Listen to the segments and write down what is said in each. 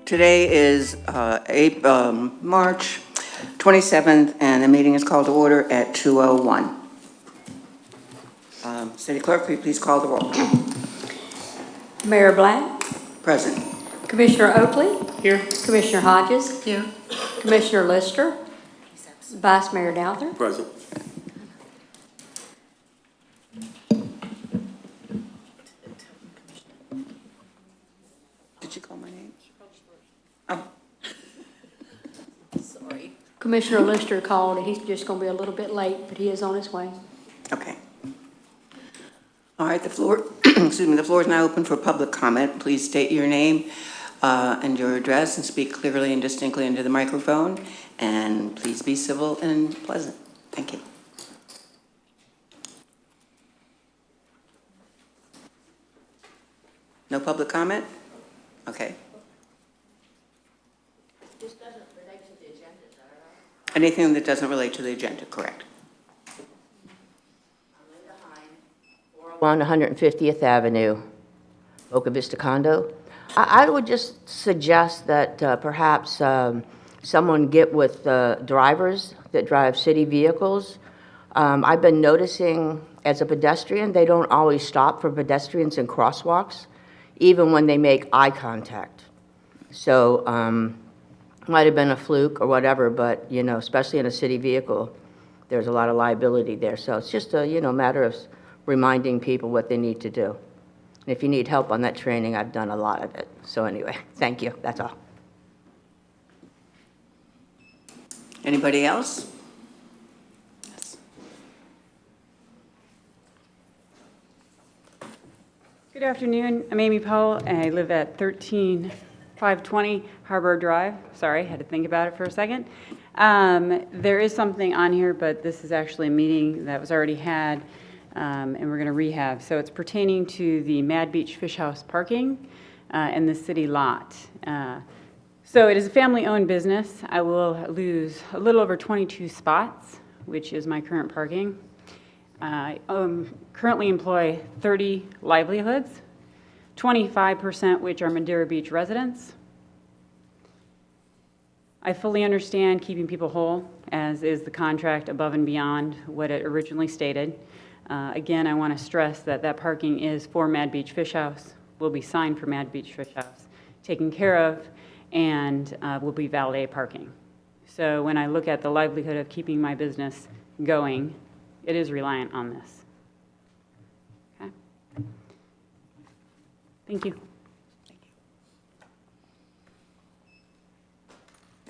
Today is March 27th, and the meeting is called to order at 2:01. City Clerk, will you please call the roll? Mayor Black, Present. Commissioner Oakley, Here. Commissioner Hodges, Here. Commissioner Lister, Vice Mayor Douther. Present. Did you call my name? Oh, Sorry. Commissioner Lister called, and he's just going to be a little bit late, but he is on his way. okay. All right, the floor, excuse me, the floor is now open for public comment. Please state your name and your address and speak clearly and distinctly into the microphone. And please be civil and pleasant. Thank you. No public comment? Okay. This doesn't relate to the agenda, is that right? Anything that doesn't relate to the agenda, correct? On 150th Avenue, Boca Vista condo. I would just suggest that perhaps someone get with drivers that drive city vehicles. I've been noticing as a pedestrian, they don't always stop for pedestrians in crosswalks, even when they make eye contact. So might have been a fluke or whatever, but you know, especially in a city vehicle, there's a lot of liability there. So it's just a matter of reminding people what they need to do. And if you need help on that training, I've done a lot of it. So anyway, thank you. That's all. Anybody else? Yes. Good afternoon. I'm Amy Powell, and I live at 13520 Harbor Drive. Sorry, had to think about it for a second. There is something on here, but this is actually a meeting that was already had, and we're going to rehab. So it's pertaining to the Mad Beach Fish House parking in the city lot. So it is a family-owned business. I will lose a little over 22 spots, which is my current parking. I currently employ 30 livelihoods, 25% which are Madeira Beach residents. I fully understand keeping people whole, as is the contract above and beyond what it originally stated. Again, I want to stress that that parking is for Mad Beach Fish House, will be signed for Mad Beach Fish House, taken care of, and will be valet parking. So when I look at the livelihood of keeping my business going, it is reliant on this. Okay? Thank you.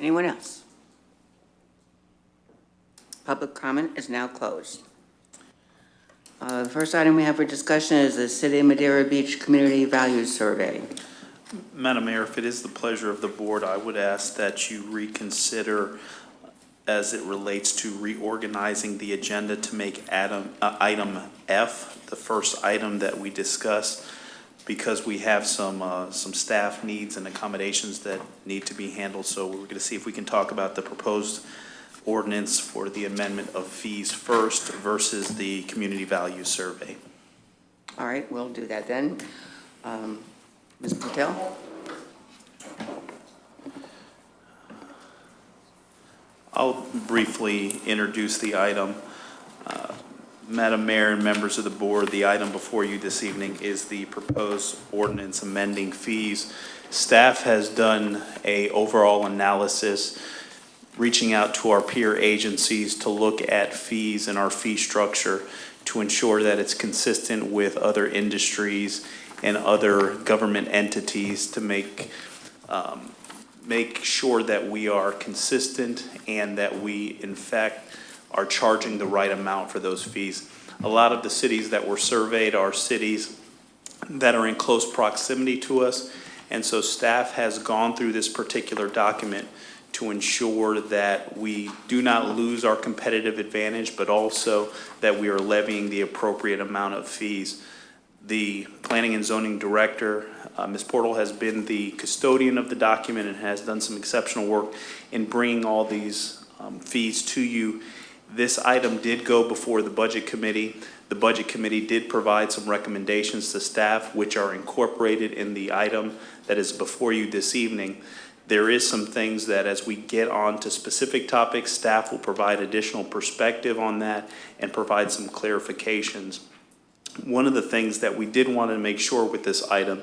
Anyone else? Public comment is now closed. The first item we have for discussion is the City of Madeira Beach Community Values Survey. Madam Mayor, if it is the pleasure of the board, I would ask that you reconsider as it relates to reorganizing the agenda to make item F the first item that we discuss, because we have some staff needs and accommodations that need to be handled. So we're going to see if we can talk about the proposed ordinance for the amendment of fees first versus the community value survey. All right, we'll do that then. Ms. Patel? I'll briefly introduce the item. Madam Mayor and members of the board, the item before you this evening is the proposed ordinance amending fees. Staff has done an overall analysis, reaching out to our peer agencies to look at fees and our fee structure to ensure that it's consistent with other industries and other government entities to make sure that we are consistent and that we, in fact, are charging the right amount for those fees. A lot of the cities that were surveyed are cities that are in close proximity to us, and so staff has gone through this particular document to ensure that we do not lose our competitive advantage, but also that we are levying the appropriate amount of fees. The Planning and Zoning Director, Ms. Portal, has been the custodian of the document and has done some exceptional work in bringing all these fees to you. This item did go before the Budget Committee. The Budget Committee did provide some recommendations to staff, which are incorporated in the item that is before you this evening. There is some things that as we get on to specific topics, staff will provide additional perspective on that and provide some clarifications. One of the things that we did want to make sure with this item,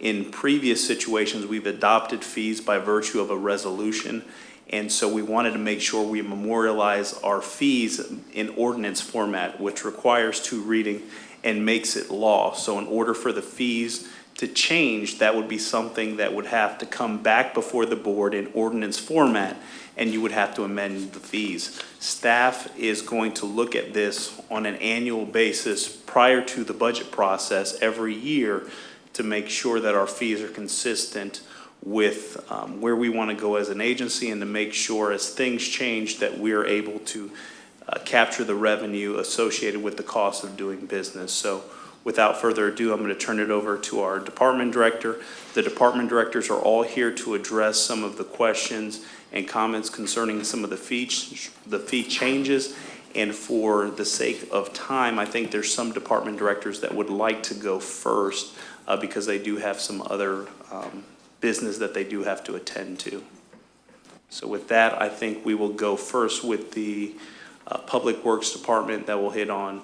in previous situations, we've adopted fees by virtue of a resolution. And so we wanted to make sure we memorialize our fees in ordinance format, which requires 2 reading and makes it law. So in order for the fees to change, that would be something that would have to come back before the board in ordinance format, and you would have to amend the fees. Staff is going to look at this on an annual basis prior to the budget process every year to make sure that our fees are consistent with where we want to go as an agency, and to make sure as things change that we are able to capture the revenue associated with the cost of doing business. So without further ado, I'm going to turn it over to our department director. The department directors are all here to address some of the questions and comments concerning some of the fee changes. And for the sake of time, I think there's some department directors that would like to go first because they do have some other business that they do have to attend to. So with that, I think we will go first with the Public Works Department that will hit on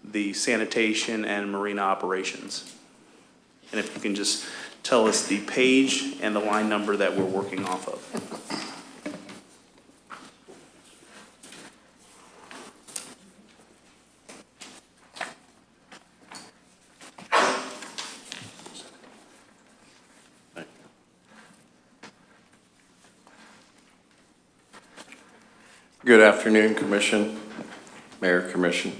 the sanitation and marina operations. And if you can just tell us the page and the line number that we're working off of. Good afternoon, Commission, Mayor, Commission.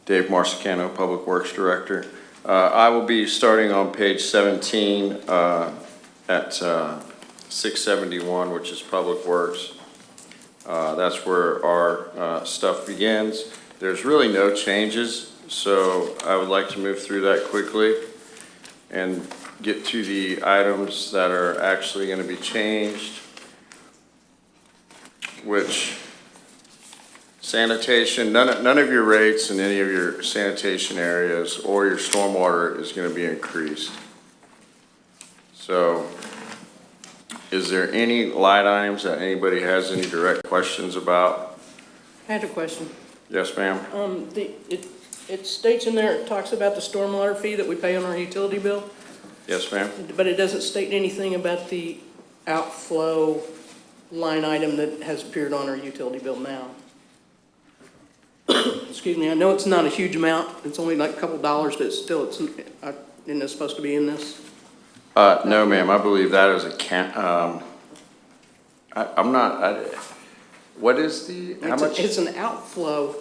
Dave Marsicano, Public Works Director. I will be starting on page 17 at 671, which is Public Works. That's where our stuff begins. There's really no changes, so I would like to move through that quickly and get to the items that are actually going to be changed, which sanitation, none of your rates in any of your sanitation areas or your stormwater is going to be increased. So is there any line items that anybody has any direct questions about? I had a question. Yes, ma'am. It states in there, it talks about the stormwater fee that we pay on our utility bill, Yes, ma'am. but it doesn't state anything about the outflow line item that has appeared on our utility bill now. Excuse me, I know it's not a huge amount, it's only like a couple dollars, but still, isn't it supposed to be in this? No, ma'am. I believe that is a what is the, how much? It's an outflow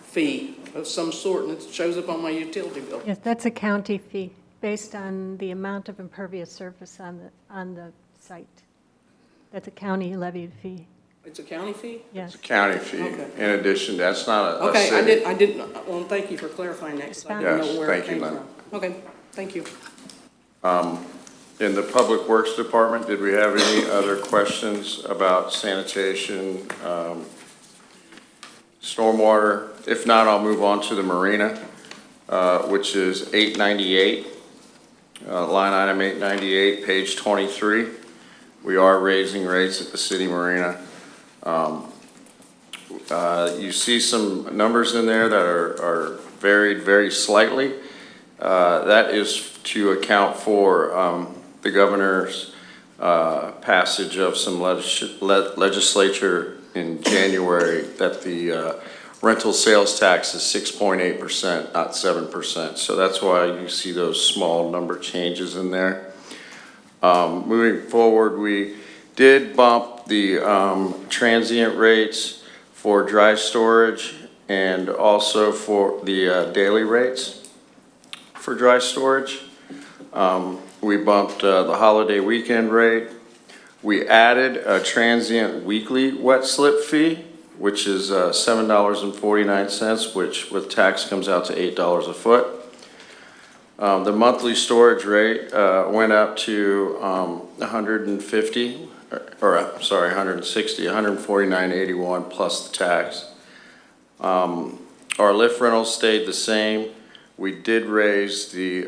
fee of some sort, and it shows up on my utility bill. Yes, that's a county fee based on the amount of impervious surface on the site. That's a county levied fee, It's a county fee? yes. County fee. Okay. In addition, that's not a Okay, city. I didn't, well, thank you for clarifying that, 'cause I didn't Yes, know where it thank you, came Lynn. from. Okay, thank you. In the Public Works Department, did we have any other questions about sanitation, stormwater? If not, I'll move on to the marina, which is 898, line item 898, page 23. We are raising rates at the city marina. You see some numbers in there that are varied very slightly. That is to account for the governor's passage of some legislature in January that the rental sales tax is 6.8%, not 7%. So that's why you see those small number changes in there. Moving forward, we did bump the transient rates for dry storage and also for the daily rates for dry storage. We bumped the holiday weekend rate. We added a transient weekly wet slip fee, which is $7.49, which with tax comes out to $8 a foot. The monthly storage rate went up to 150, or sorry, 160, 149.81 plus the tax. Our lift rentals stayed the same. We did raise the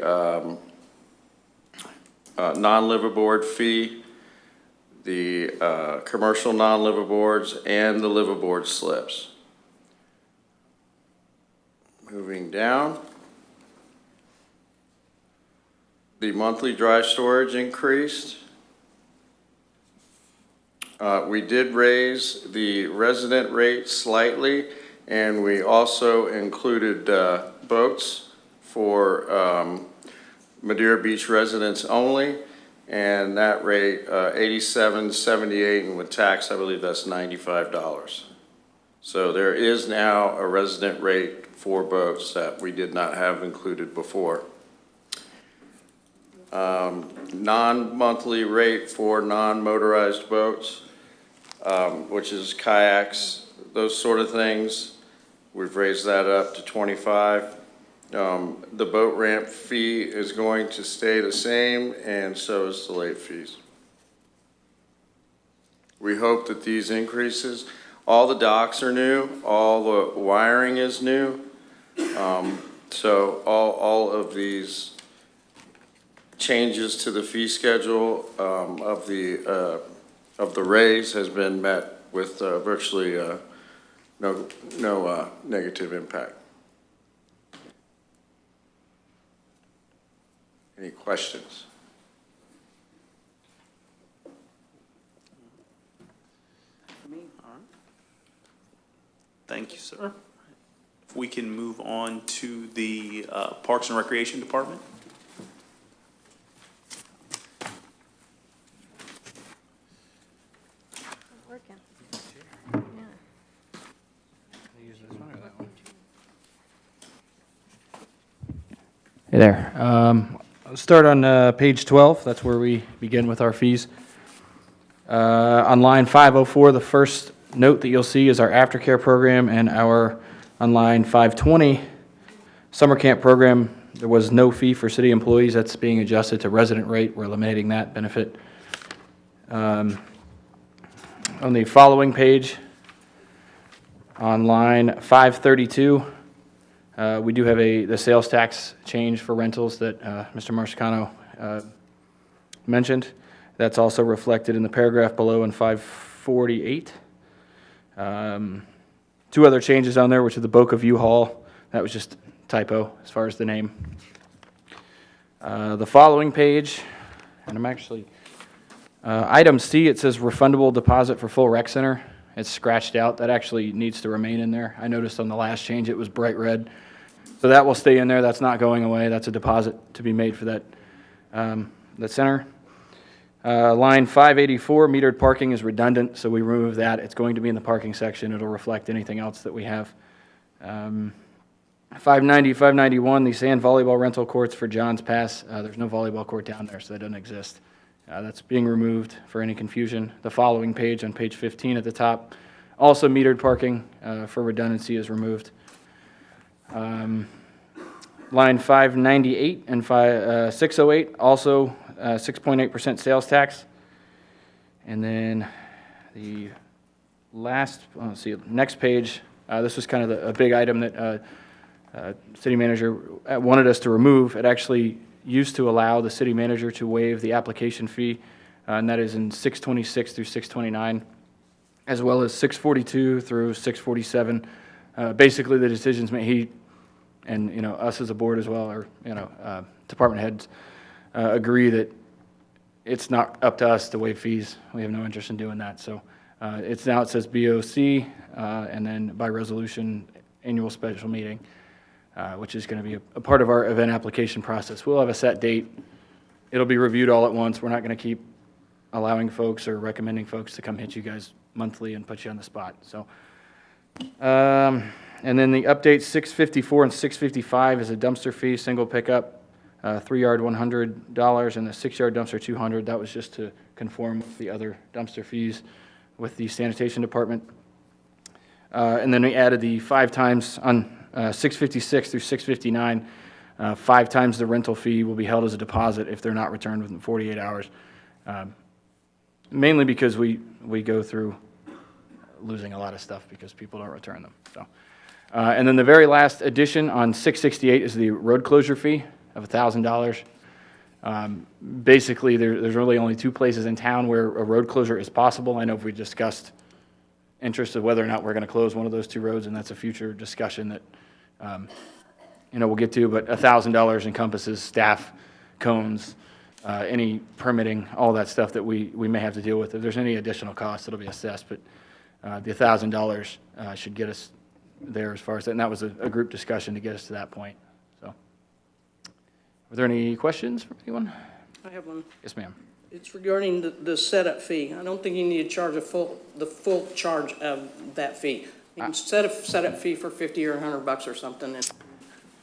non-liveaboard fee. the commercial non-liveaboards, and the liveaboard slips. Moving down. The monthly dry storage increased. We did raise the resident rate slightly, and we also included boats for Madeira Beach residents only, and that rate $87.78, and with tax, I believe that's $95. So there is now a resident rate for boats that we did not have included before. Non-monthly rate for non-motorized boats, which is kayaks, those sort of things. We've raised that up to 25. The boat ramp fee is going to stay the same, and so is the late fees. We hope that these increases, all the docks are new, all the wiring is new. So all of these changes to the fee schedule of the raise has been met with virtually no negative impact. Any questions? Thank you, sir. If we can move on to the Parks and Recreation Department. Working. Hey there. I'll start on page 12. That's where we begin with our fees. On line 504, the first note that you'll see is our aftercare program, and on line 520, summer camp program, there was no fee for city employees. That's being adjusted to resident rate. We're eliminating that benefit. On the following page, on line 532, we do have the sales tax change for rentals that Mr. Marsicano mentioned. That's also reflected in the paragraph below in 548. Two other changes on there, which are the BOC of U-Haul. That was just typo as far as the name. The following page, and I'm actually, item C, it says refundable deposit for full rec center. It's scratched out. That actually needs to remain in there. I noticed on the last change it was bright red. So that will stay in there. That's not going away. That's a deposit to be made for that center. Line 584, metered parking is redundant, so we remove that. It's going to be in the parking section. It'll reflect anything else that we have. 590, 591, the sand volleyball rental courts for John's Pass. There's no volleyball court down there, so that doesn't exist. That's being removed for any confusion. The following page, on page 15 at the top, also metered parking for redundancy is removed. Line 598 and 608, also 6.8% sales tax. And then the last, let's see, next page, this was kind of a big item that city manager wanted us to remove. It actually used to allow the city manager to waive the application fee, and that is in 626 through 629, as well as 642 through 647. Basically, the decisions made, he and us as a board as well, or department heads, agree that it's not up to us to waive fees. We have no interest in doing that. So it says BOC, and then by resolution, annual special meeting, which is going to be a part of our event application process. We'll have a set date. It'll be reviewed all at once. We're not going to keep allowing folks or recommending folks to come hit you guys monthly and put you on the spot. So, and then the update 654 and 655 is a dumpster fee, single pickup, 3-yard $100, and the 6-yard dumpster $200. That was just to conform with the other dumpster fees with the sanitation department. And then we added the 5 times on 656 through 659. 5 times the rental fee will be held as a deposit if they're not returned within 48 hours. Mainly because we go through losing a lot of stuff because people don't return them. So, and then the very last addition on 668 is the road closure fee of $1,000. Basically, there's really only two places in town where a road closure is possible. I know we discussed interest of whether or not we're going to close one of those two roads, and that's a future discussion that, we'll get to, but $1,000 encompasses staff, cones, any permitting, all that stuff that we may have to deal with. If there's any additional costs, it'll be assessed, but the $1,000 should get us there as far as that, and that was a group discussion to get us to that point, so. Are there any questions from anyone? I have one. Yes, ma'am. It's regarding the setup fee. I don't think you need to charge the full charge of that fee. You can set a setup fee for 50 or $100 or something and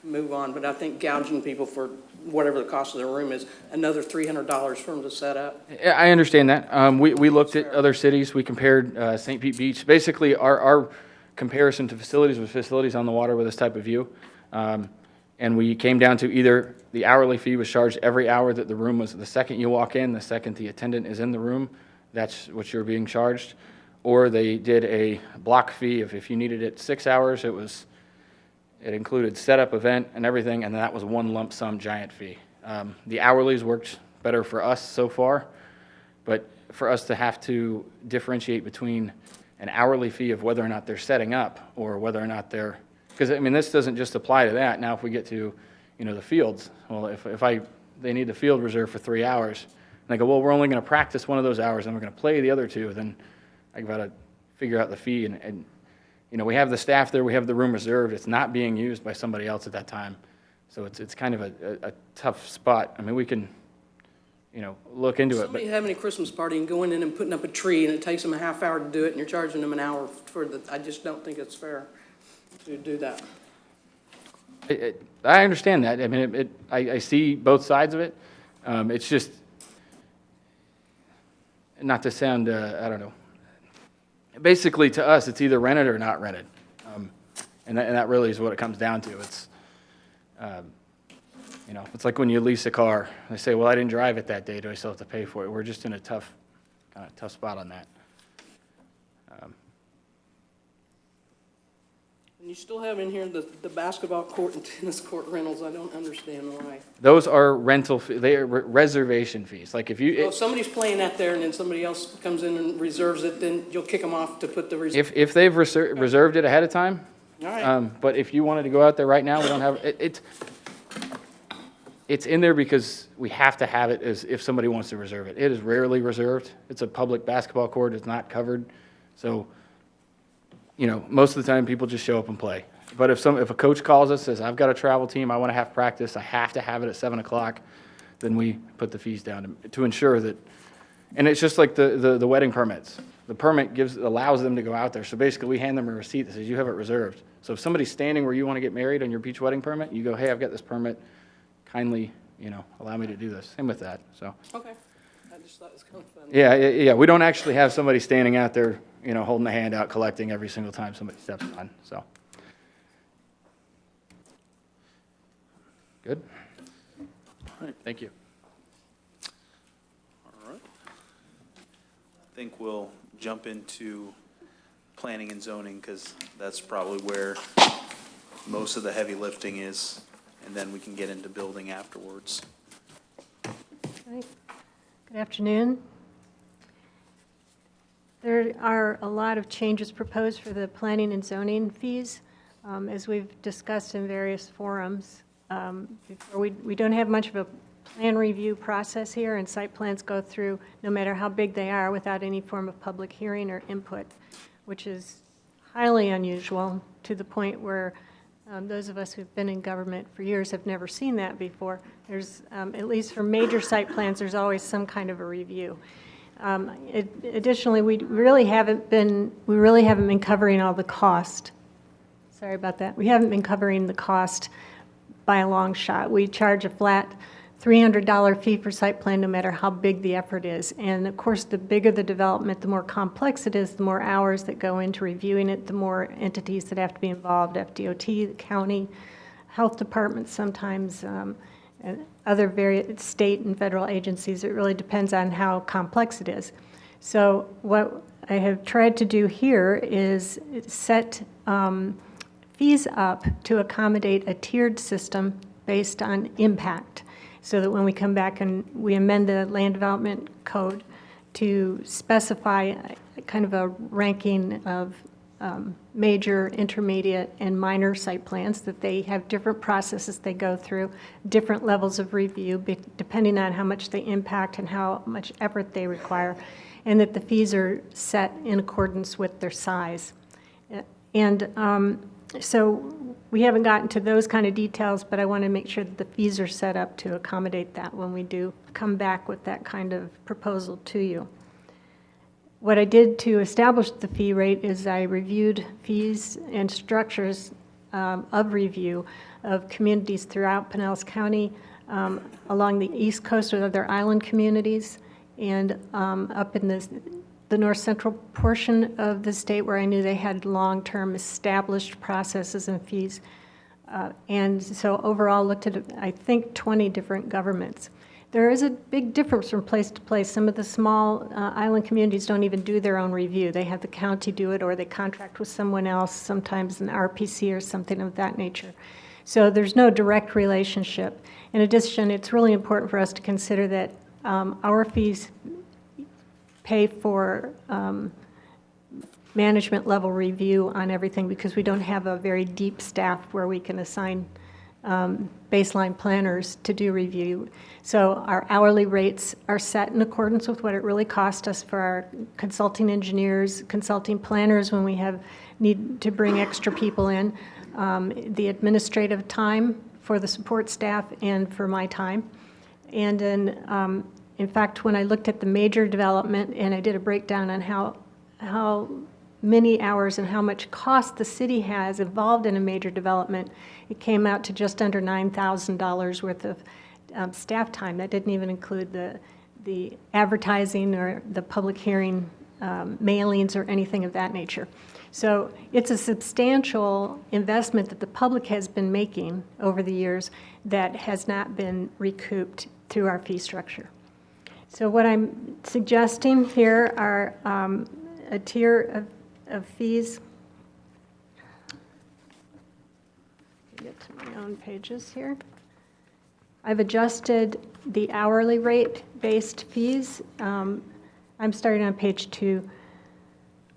move on, but I think gouging people for whatever the cost of their room is, another $300 for them to set up. Yeah, I understand that. We looked at other cities. We compared St. Pete Beach. Basically, our comparison to facilities was facilities on the water with this type of view. And we came down to either the hourly fee was charged every hour that the room was, the second you walk in, the second the attendant is in the room, that's what you're being charged. Or they did a block fee if you needed it 6 hours, it included setup, event, and everything, and that was one lump sum giant fee. The hourlies worked better for us so far, but for us to have to differentiate between an hourly fee of whether or not they're setting up or whether or not they're, because, I mean, this doesn't just apply to that. Now, if we get to, the fields, well, if they need the field reserved for 3 hours, and they go, well, we're only going to practice one of those hours and we're going to play the other two, then I've got to figure out the fee. And we have the staff there, we have the room reserved. It's not being used by somebody else at that time. So it's kind of a tough spot. I mean, we can, look into it. Somebody having a Christmas party and going in and putting up a tree, and it takes them a half hour to do it, and you're charging them an hour for I just don't think it's fair to do that. I understand that. I mean, I see both sides of it. It's just, not to sound, I don't know. Basically, to us, it's either rented or not rented. And that really is what it comes down to. It's, it's like when you lease a car. They say, well, I didn't drive it that day. Do I still have to pay for it? We're just in a tough spot on that. And you still have in here the basketball court and tennis court rentals. I don't understand why. Those are rental, they are reservation fees. Like if you, Well, if somebody's playing out there and then somebody else comes in and reserves it, then you'll kick them off to put the reserve. if they've reserved it ahead of time, All right. but if you wanted to go out there right now, we don't have, it's in there because we have to have it as if somebody wants to reserve it. It is rarely reserved. It's a public basketball court. It's not covered. So, most of the time people just show up and play. But if a coach calls us, says, I've got a travel team, I want to have practice, I have to have it at 7 o'clock, then we put the fees down to ensure that, and it's just like the wedding permits. The permit allows them to go out there. So basically we hand them a receipt that says you have it reserved. So if somebody's standing where you want to get married on your beach wedding permit, you go, hey, I've got this permit, kindly, allow me to do this. Same with that, so. Okay. I just thought it was kind of fun. Yeah, we don't actually have somebody standing out there, holding the hand out, collecting every single time somebody steps on, so. Good? All right, thank you. All right. I think we'll jump into planning and zoning, because that's probably where most of the heavy lifting is, and then we can get into building afterwards. Right. Good afternoon. There are a lot of changes proposed for the planning and zoning fees, as we've discussed in various forums. We don't have much of a plan review process here, and site plans go through, no matter how big they are, without any form of public hearing or input, which is highly unusual, to the point where those of us who've been in government for years have never seen that before. There's, at least for major site plans, there's always some kind of a review. Additionally, we really haven't been covering all the cost. Sorry about that. We haven't been covering the cost by a long shot. We charge a flat $300 fee for site plan, no matter how big the effort is. And of course, the bigger the development, the more complex it is, the more hours that go into reviewing it, the more entities that have to be involved, FDOT, the county, health departments sometimes, and other various state and federal agencies. It really depends on how complex it is. So what I have tried to do here is set fees up to accommodate a tiered system based on impact. so that when we come back and we amend the land development code to specify kind of a ranking of major, intermediate, and minor site plans, that they have different processes they go through, different levels of review, depending on how much they impact and how much effort they require, and that the fees are set in accordance with their size. And so we haven't gotten to those kind of details, but I want to make sure that the fees are set up to accommodate that when we do come back with that kind of proposal to you. What I did to establish the fee rate is I reviewed fees and structures of review of communities throughout Pinellas County, along the east coast with other island communities, and up in the north central portion of the state where I knew they had long-term established processes and fees. And so overall looked at, I think, 20 different governments. There is a big difference from place to place. Some of the small island communities don't even do their own review. They have the county do it, or they contract with someone else, sometimes an RPC or something of that nature. So there's no direct relationship. In addition, it's really important for us to consider that our fees pay for management level review on everything, because we don't have a very deep staff where we can assign baseline planners to do review. So our hourly rates are set in accordance with what it really cost us for our consulting engineers, consulting planners when we need to bring extra people in, the administrative time for the support staff and for my time. And then, in fact, when I looked at the major development and I did a breakdown on how many hours and how much cost the city has involved in a major development, it came out to just under $9,000 worth of staff time. That didn't even include the advertising or the public hearing mailings or anything of that nature. So it's a substantial investment that the public has been making over the years that has not been recouped through our fee structure. So what I'm suggesting here are a tier of fees. Get to my own pages here. I've adjusted the hourly rate-based fees. I'm starting on page 2.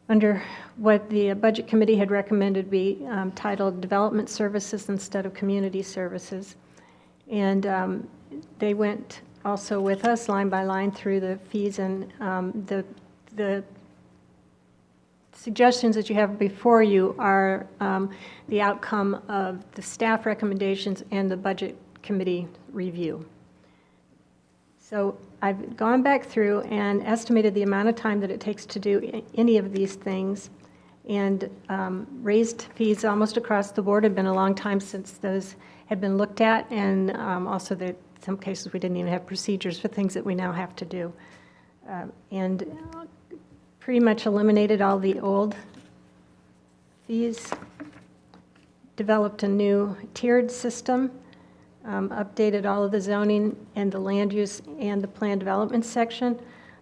Under what the Budget Committee had recommended be titled Development Services instead of Community Services. And they went also with us line by line through the fees, and the suggestions that you have before you are the outcome of the staff recommendations and the Budget Committee review. So I've gone back through and estimated the amount of time that it takes to do any of these things, and raised fees almost across the board. It had been a long time since those had been looked at, and also that in some cases we didn't even have procedures for things that we now have to do. And pretty much eliminated all the old fees, developed a new tiered system, updated all of the zoning and the land use and the plan development section.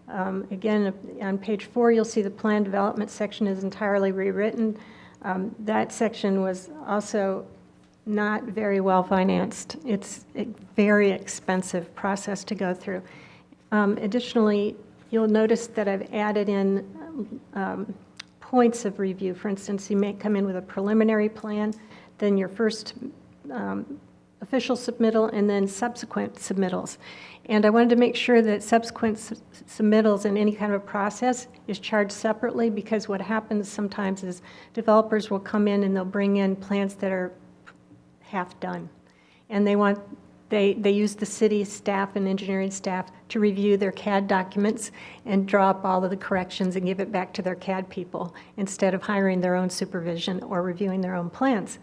Again, on page 4, you'll see the plan development section is entirely rewritten. That section was also not very well financed. It's a very expensive process to go through. Additionally, you'll notice that I've added in points of review. For instance, you may come in with a preliminary plan, then your first official submittal, and then subsequent submittals. And I wanted to make sure that subsequent submittals in any kind of process is charged separately, because what happens sometimes is developers will come in and they'll bring in plans that are half done. And they use the city staff and engineering staff to review their CAD documents and draw up all of the corrections and give it back to their CAD people instead of hiring their own supervision or reviewing their own plans.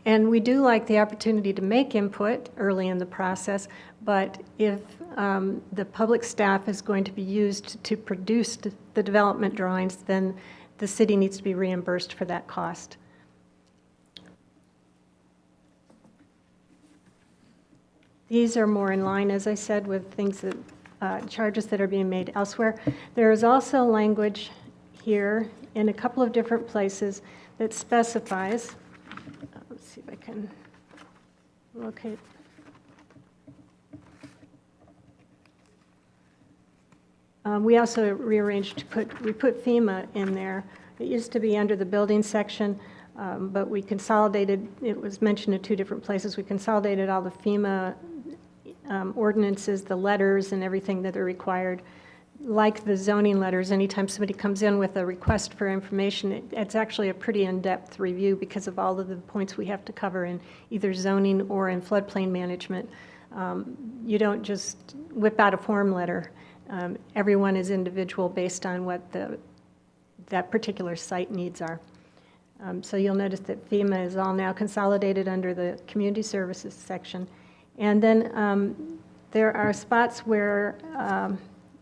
And we do like the opportunity to make input early in the process, but if the public staff is going to be used to produce the development drawings, then the city needs to be reimbursed for that cost. These are more in line, as I said, with things that, charges that are being made elsewhere. There is also language here in a couple of different places that specifies, let's see if I can locate. We also rearranged we put FEMA in there. It used to be under the building section, but we consolidated, it was mentioned in 2 different places. We consolidated all the FEMA ordinances, the letters and everything that are required. Like the zoning letters, anytime somebody comes in with a request for information, it's actually a pretty in-depth review because of all of the points we have to cover in either zoning or in floodplain management. You don't just whip out a form letter. Everyone is individual based on what that particular site needs are. So you'll notice that FEMA is all now consolidated under the community services section. And then there are spots where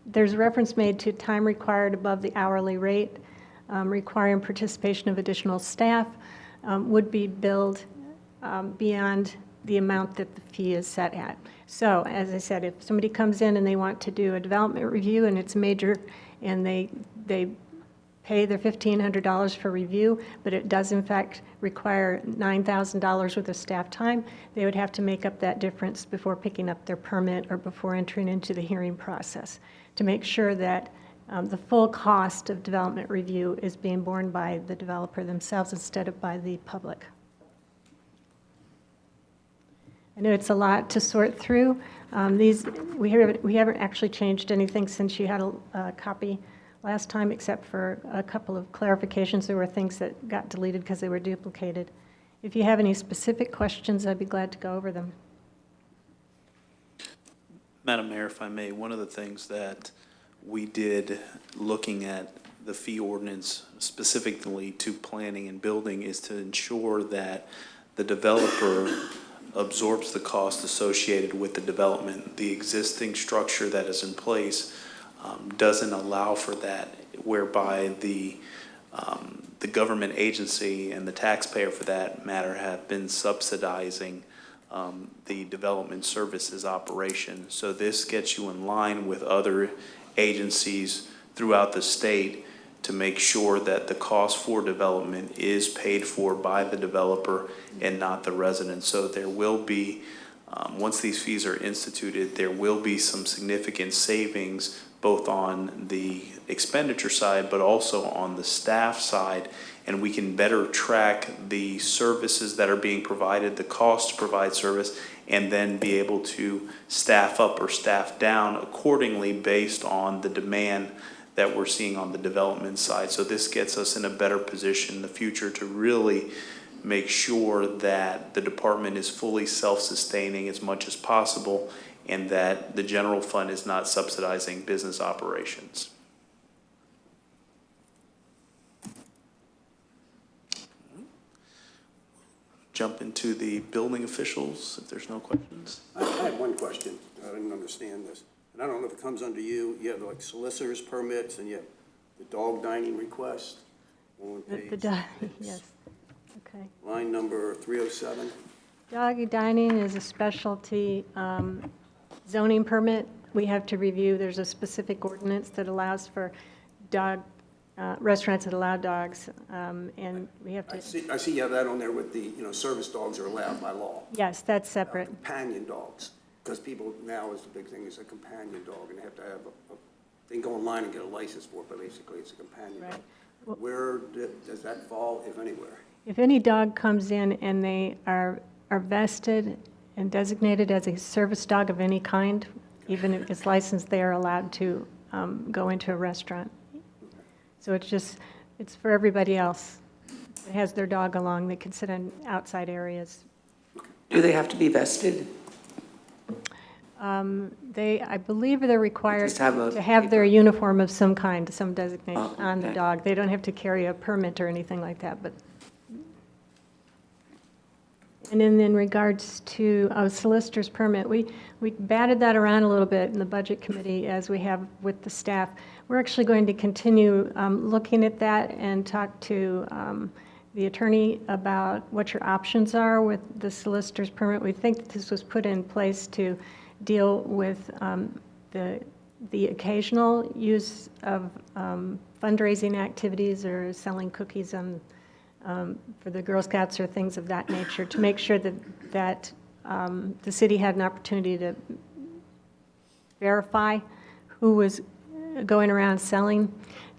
there's reference made to time required above the hourly rate, requiring participation of additional staff, would be billed beyond the amount that the fee is set at. So, as I said, if somebody comes in and they want to do a development review and it's major, and they pay their $1,500 for review, but it does in fact require $9,000 worth of staff time, they would have to make up that difference before picking up their permit or before entering into the hearing process to make sure that the full cost of development review is being borne by the developer themselves instead of by the public. I know it's a lot to sort through. We haven't actually changed anything since you had a copy last time, except for a couple of clarifications. There were things that got deleted because they were duplicated. If you have any specific questions, I'd be glad to go over them. Madam Mayor, if I may, one of the things that we did looking at the fee ordinance specifically to planning and building is to ensure that the developer absorbs the cost associated with the development. The existing structure that is in place doesn't allow for that, whereby the government agency and the taxpayer, for that matter, have been subsidizing the development services operation. So this gets you in line with other agencies throughout the state to make sure that the cost for development is paid for by the developer and not the resident. So there will be, once these fees are instituted, there will be some significant savings both on the expenditure side, but also on the staff side, and we can better track the services that are being provided, the cost to provide service, and then be able to staff up or staff down accordingly based on the demand that we're seeing on the development side. So this gets us in a better position in the future to really make sure that the department is fully self-sustaining as much as possible, and that the general fund is not subsidizing business operations. Jump into the building officials, if there's no questions. I had one question. I didn't understand this. And I don't know if it comes under you. You have like solicitor's permits and you have the dog dining request on page Yes, okay. line number 307. Doggy dining is a specialty zoning permit we have to review. There's a specific ordinance that allows for restaurants that allow dogs, and we have to. I see you have that on there with the, service dogs are allowed by law. Yes, that's separate. Companion dogs, because people now is the big thing is a companion dog, and they have to have they can go online and get a license for it, but basically it's a companion Right. dog. Well, Where does that fall, if anywhere? if any dog comes in and they are vested and designated as a service dog of any kind, even if it's licensed, they are allowed to go into a restaurant. So it's for everybody else that has their dog along. They can sit in outside areas. Do they have to be vested? I believe they're required Just have a to have their paper. uniform of some kind, some designation Oh, on the okay. dog. They don't have to carry a permit or anything like that, but. And then in regards to solicitor's permit, we batted that around a little bit in the budget committee as we have with the staff. We're actually going to continue looking at that and talk to the attorney about what your options are with the solicitor's permit. We think that this was put in place to deal with the occasional use of fundraising activities or selling cookies for the Girl Scouts or things of that nature, to make sure that the city had an opportunity to verify who was going around selling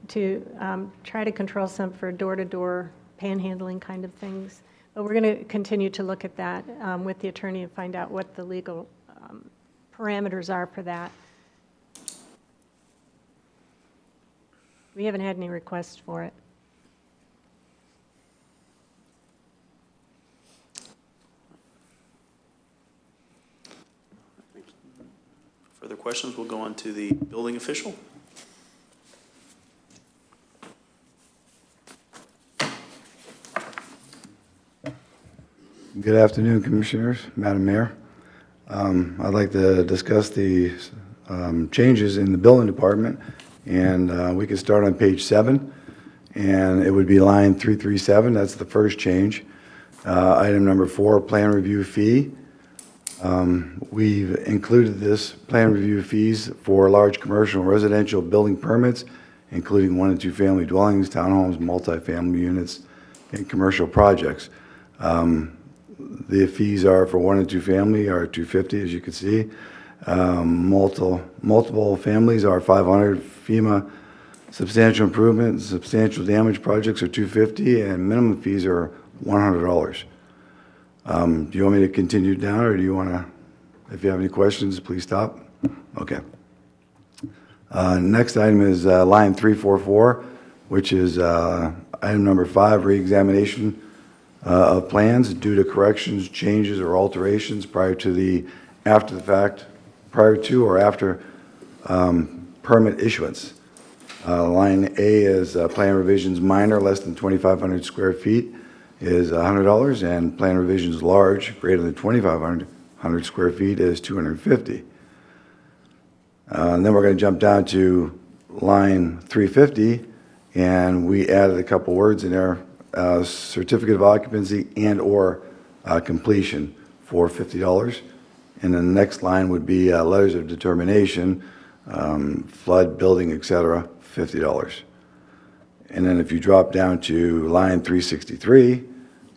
to try to control some for door-to-door panhandling kind of things. But we're going to continue to look at that with the attorney and find out what the legal parameters are for that. We haven't had any requests for it. Further questions, we'll go on to the building official. Good afternoon, Commissioners, Madam Mayor. I'd like to discuss the changes in the building department, and we can start on page 7, and it would be line 337. That's the first change. Item number 4, plan review fee. We've included this plan review fees for large commercial and residential building permits, including 1 and 2 family dwellings, townhomes, multifamily units, and commercial projects. The fees are for 1 and 2 family are $250, as you can see. Multiple families are $500. FEMA substantial improvement, substantial damage projects are $250, and minimum fees are $100. Do you want me to continue down, or do you want to, if you have any questions, please stop? Okay. Next item is line 344, which is item number 5, reexamination of plans due to corrections, changes, or alterations prior to or after permit issuance. Line A is plan revisions minor, less than 2,500 square feet, is $100, and plan revisions large, greater than 2,500 square feet, is $250. And then we're going to jump down to line 350, and we added a couple words in there, certificate of occupancy and/or completion for $50. And then the next line would be letters of determination, flood, building, etc., $50. And then if you drop down to line 363,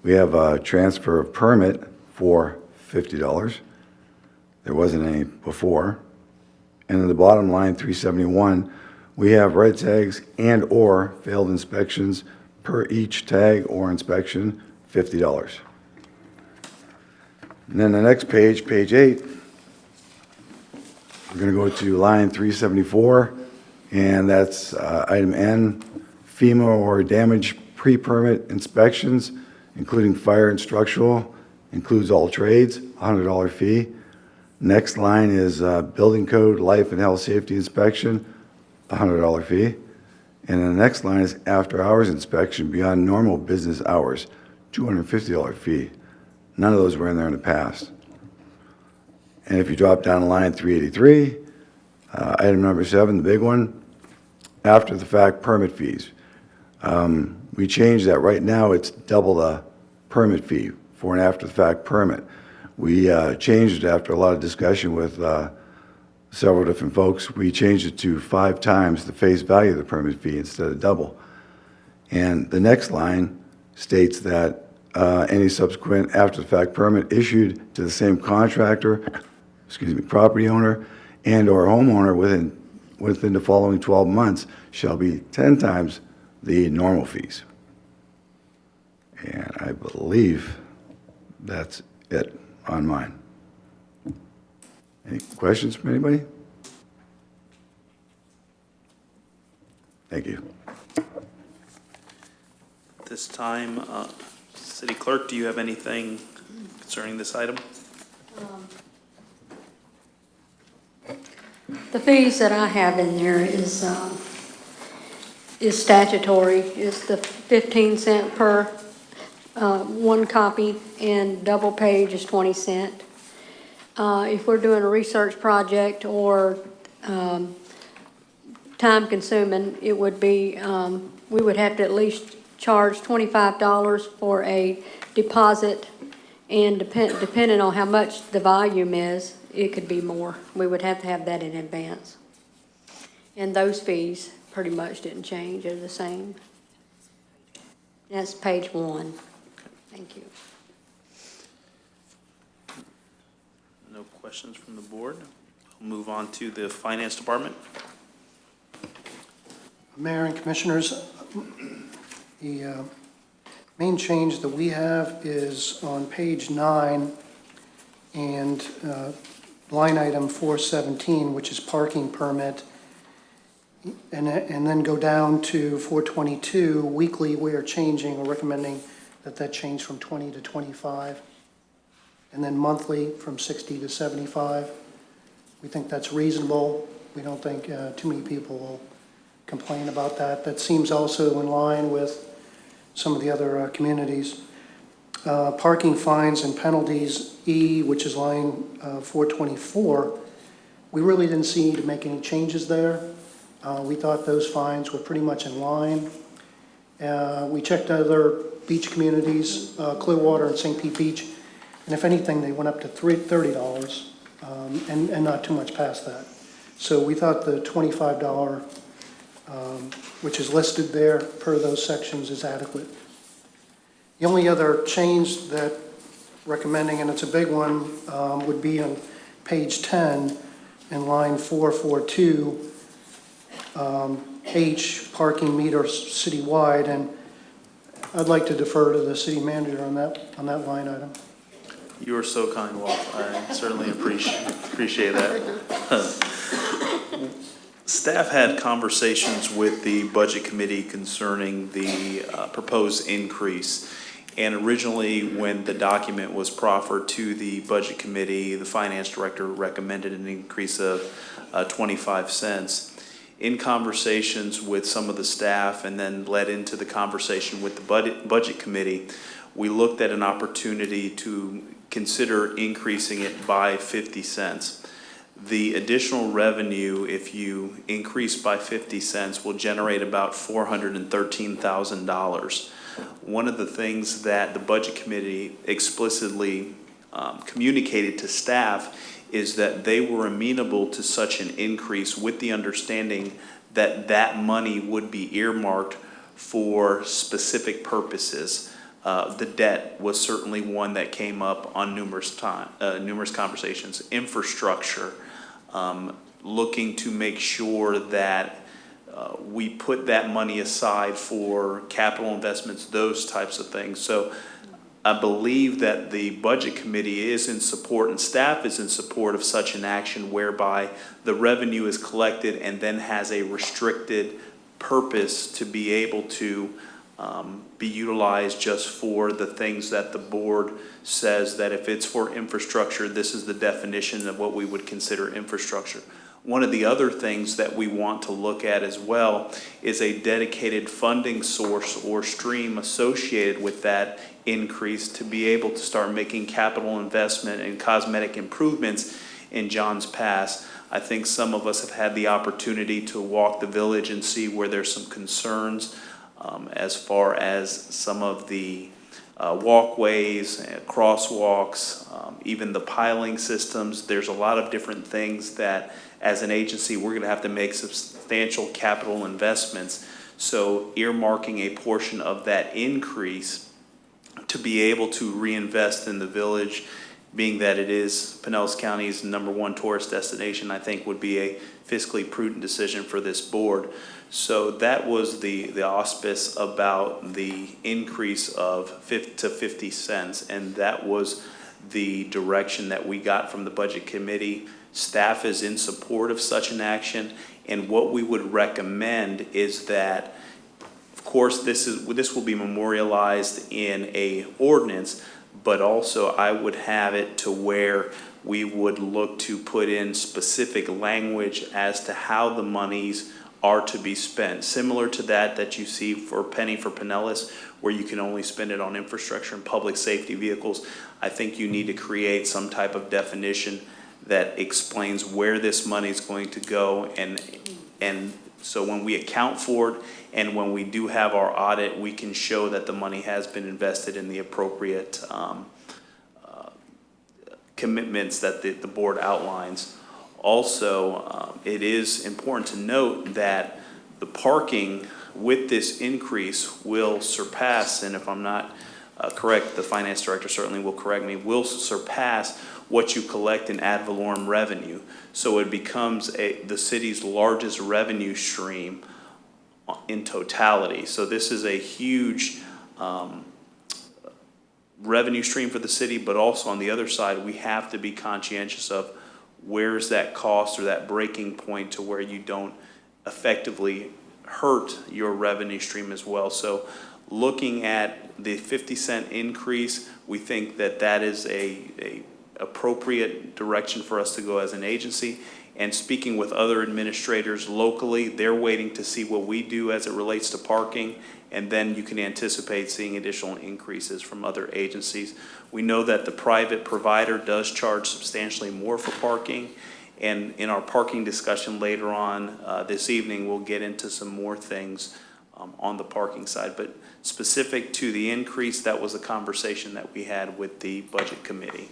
we have a transfer of permit for $50. There wasn't any before. And in the bottom line, 371, we have red tags and/or failed inspections per each tag or inspection, $50. And then the next page, page 8, we're going to go to line 374, and that's item N, FEMA or damage pre-permit inspections, including fire and structural, includes all trades, $100 fee. Next line is building code, life and health safety inspection, $100 fee. And then the next line is after-hours inspection beyond normal business hours, $250 fee. None of those were in there in the past. And if you drop down to line 383, item number 7, the big one, after-the-fact permit fees. We changed that. Right now, it's double the permit fee for an after-the-fact permit. We changed it after a lot of discussion with several different folks. We changed it to 5 times the face value of the permit fee instead of double. And the next line states that any subsequent after-the-fact permit issued to the same contractor, property owner, and/or homeowner within the following 12 months shall be 10 times the normal fees. And I believe that's it on mine. Any questions from anybody? Thank you. At this time, City Clerk, do you have anything concerning this item? The fees that I have in there is statutory, is the 15 cent per one copy, and double page is 20 cent. If we're doing a research project or time consuming, it would be, we would have to at least charge $25 for a deposit, and depending on how much the volume is, it could be more. We would have to have that in advance. And those fees pretty much didn't change, they're the same. That's page 1. Thank you. No questions from the board. We'll move on to the Finance Department. Mayor and Commissioners, the main change that we have is on page 9 and line item 417, which is parking permit. And then go down to 422, weekly, we are changing or recommending that change from 20 to 25. And then monthly from 60 to 75. We think that's reasonable. We don't think too many people will complain about that. That seems also in line with some of the other communities. Parking fines and penalties, E, which is line 424, we really didn't see to make any changes there. We thought those fines were pretty much in line. We checked other beach communities, Clearwater and St. Pete Beach, and if anything, they went up to $30 and not too much past that. So we thought the $25, which is listed there per those sections, is adequate. The only other change that recommending, and it's a big one, would be on page 10 in line 442, H, parking meters citywide, and I'd like to defer to the city manager on that line item. You are so kind, Walt. I certainly appreciate that. Staff had conversations with the Budget Committee concerning the proposed increase. And originally, when the document was proffered to the Budget Committee, the Finance Director recommended an increase of 25 cents. In conversations with some of the staff and then led into the conversation with the Budget Committee, we looked at an opportunity to consider increasing it by 50 cents. The additional revenue, if you increase by 50 cents, will generate about $413,000. One of the things that the Budget Committee explicitly communicated to staff is that they were amenable to such an increase with the understanding that that money would be earmarked for specific purposes. The debt was certainly one that came up on numerous conversations. Infrastructure, looking to make sure that we put that money aside for capital investments, those types of things. So I believe that the Budget Committee is in support and staff is in support of such an action whereby the revenue is collected and then has a restricted purpose to be able to be utilized just for the things that the board says that if it's for infrastructure, this is the definition of what we would consider infrastructure. One of the other things that we want to look at as well is a dedicated funding source or stream associated with that increase to be able to start making capital investment and cosmetic improvements in John's Pass. I think some of us have had the opportunity to walk the village and see where there's some concerns as far as some of the walkways, crosswalks, even the piling systems. There's a lot of different things that as an agency we're going to have to make substantial capital investments. So earmarking a portion of that increase to be able to reinvest in the village, being that it is Pinellas County's #1 tourist destination, I think would be a fiscally prudent decision for this board. So that was the auspice about the increase of 50 cents, and that was the direction that we got from the Budget Committee. Staff is in support of such an action, and what we would recommend is that, of course, this will be memorialized in a ordinance, but also I would have it to where we would look to put in specific language as to how the monies are to be spent, similar to that you see for Penny for Pinellas, where you can only spend it on infrastructure and public safety vehicles. I think you need to create some type of definition that explains where this money is going to go, and so when we account for it and when we do have our audit, we can show that the money has been invested in the appropriate commitments that the board outlines. Also, it is important to note that the parking with this increase will surpass, and if I'm not correct, the finance director certainly will correct me, will surpass what you collect in ad valorem revenue. So it becomes the city's largest revenue stream in totality. So this is a huge revenue stream for the city, but also on the other side, we have to be conscientious of where's that cost or that breaking point to where you don't effectively hurt your revenue stream as well. So looking at the 50-cent increase, we think that that is a appropriate direction for us to go as an agency. And speaking with other administrators locally, they're waiting to see what we do as it relates to parking, and then you can anticipate seeing additional increases from other agencies. We know that the private provider does charge substantially more for parking, and in our parking discussion later on this evening, we'll get into some more things on the parking side. But specific to the increase, that was a conversation that we had with the Budget Committee.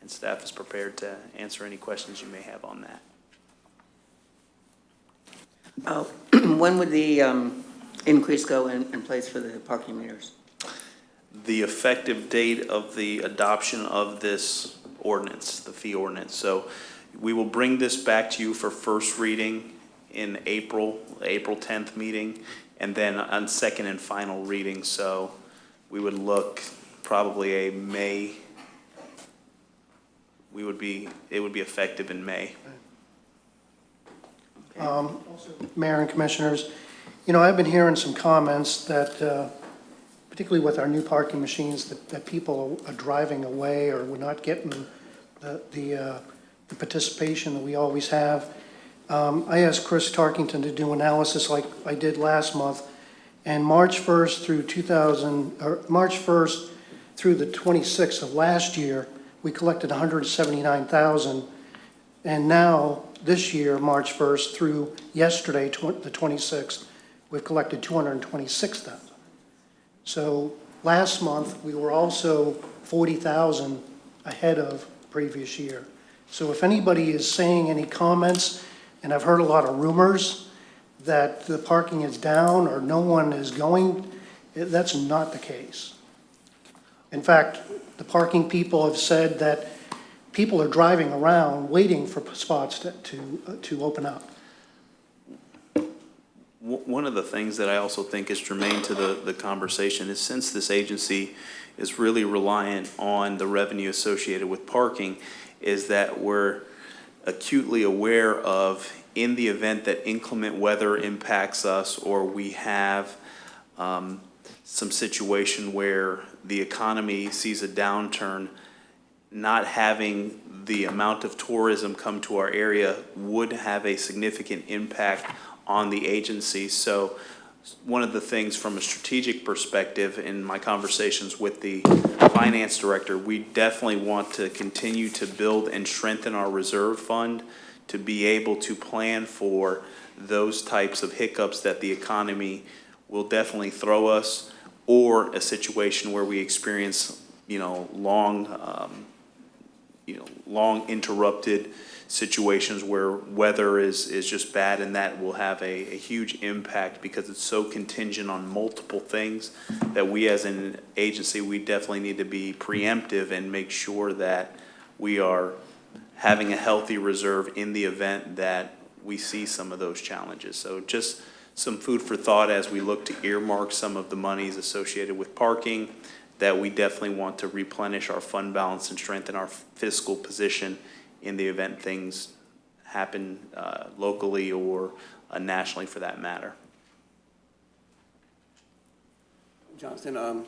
And staff is prepared to answer any questions you may have on that. When would the increase go in place for the parking meters? The effective date of the adoption of this ordinance, the fee ordinance. So we will bring this back to you for first reading in April 10th meeting, and then on second and final reading. So we would look probably a May. It would be effective in May. Mayor and Commissioners, I've been hearing some comments that, particularly with our new parking machines, that people are driving away or we're not getting the participation that we always have. I asked Chris Tarkington to do analysis like I did last month, and March 1st through the 26th of last year, we collected $179,000, and now, this year, March 1st through yesterday, the 26th, we've collected $226,000. So last month, we were also $40,000 ahead of previous year. So if anybody is saying any comments, and I've heard a lot of rumors that the parking is down or no one is going, that's not the case. In fact, the parking people have said that people are driving around waiting for spots to open up. One of the things that I also think is germane to the conversation is, since this agency is really reliant on the revenue associated with parking, is that we're acutely aware of, in the event that inclement weather impacts us, or we have some situation where the economy sees a downturn, not having the amount of tourism come to our area would have a significant impact on the agency. So one of the things from a strategic perspective in my conversations with the finance director, we definitely want to continue to build and strengthen our reserve fund to be able to plan for those types of hiccups that the economy will definitely throw us, or a situation where we experience, long interrupted situations where weather is just bad, and that will have a huge impact because it's so contingent on multiple things that we as an agency, we definitely need to be preemptive and make sure that we are having a healthy reserve in the event that we see some of those challenges. So just some food for thought as we look to earmark some of the monies associated with parking, that we definitely want to replenish our fund balance and strengthen our fiscal position in the event things happen locally or nationally for that matter. Jonathan,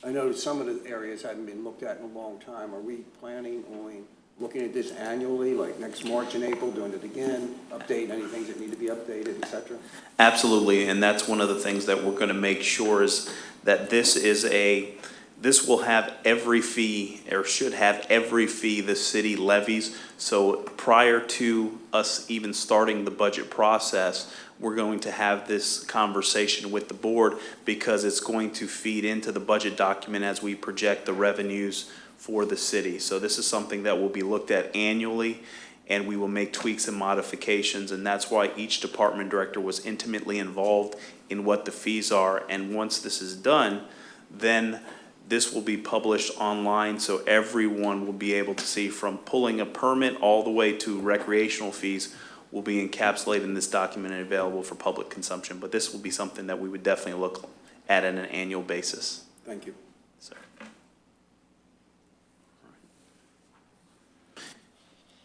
I know some of the areas hadn't been looked at in a long time. Are we planning on looking at this annually, like next March and April, doing it again, update any things that need to be updated, et cetera? Absolutely, and that's one of the things that we're going to make sure is that this will have every fee, or should have every fee the city levies. So prior to us even starting the budget process, we're going to have this conversation with the board, because it's going to feed into the budget document as we project the revenues for the city. So this is something that will be looked at annually, and we will make tweaks and modifications, and that's why each department director was intimately involved in what the fees are. And once this is done, then this will be published online, so everyone will be able to see, from pulling a permit all the way to recreational fees, will be encapsulated in this document and available for public consumption. But this will be something that we would definitely look at on an annual basis. Thank you. Sir.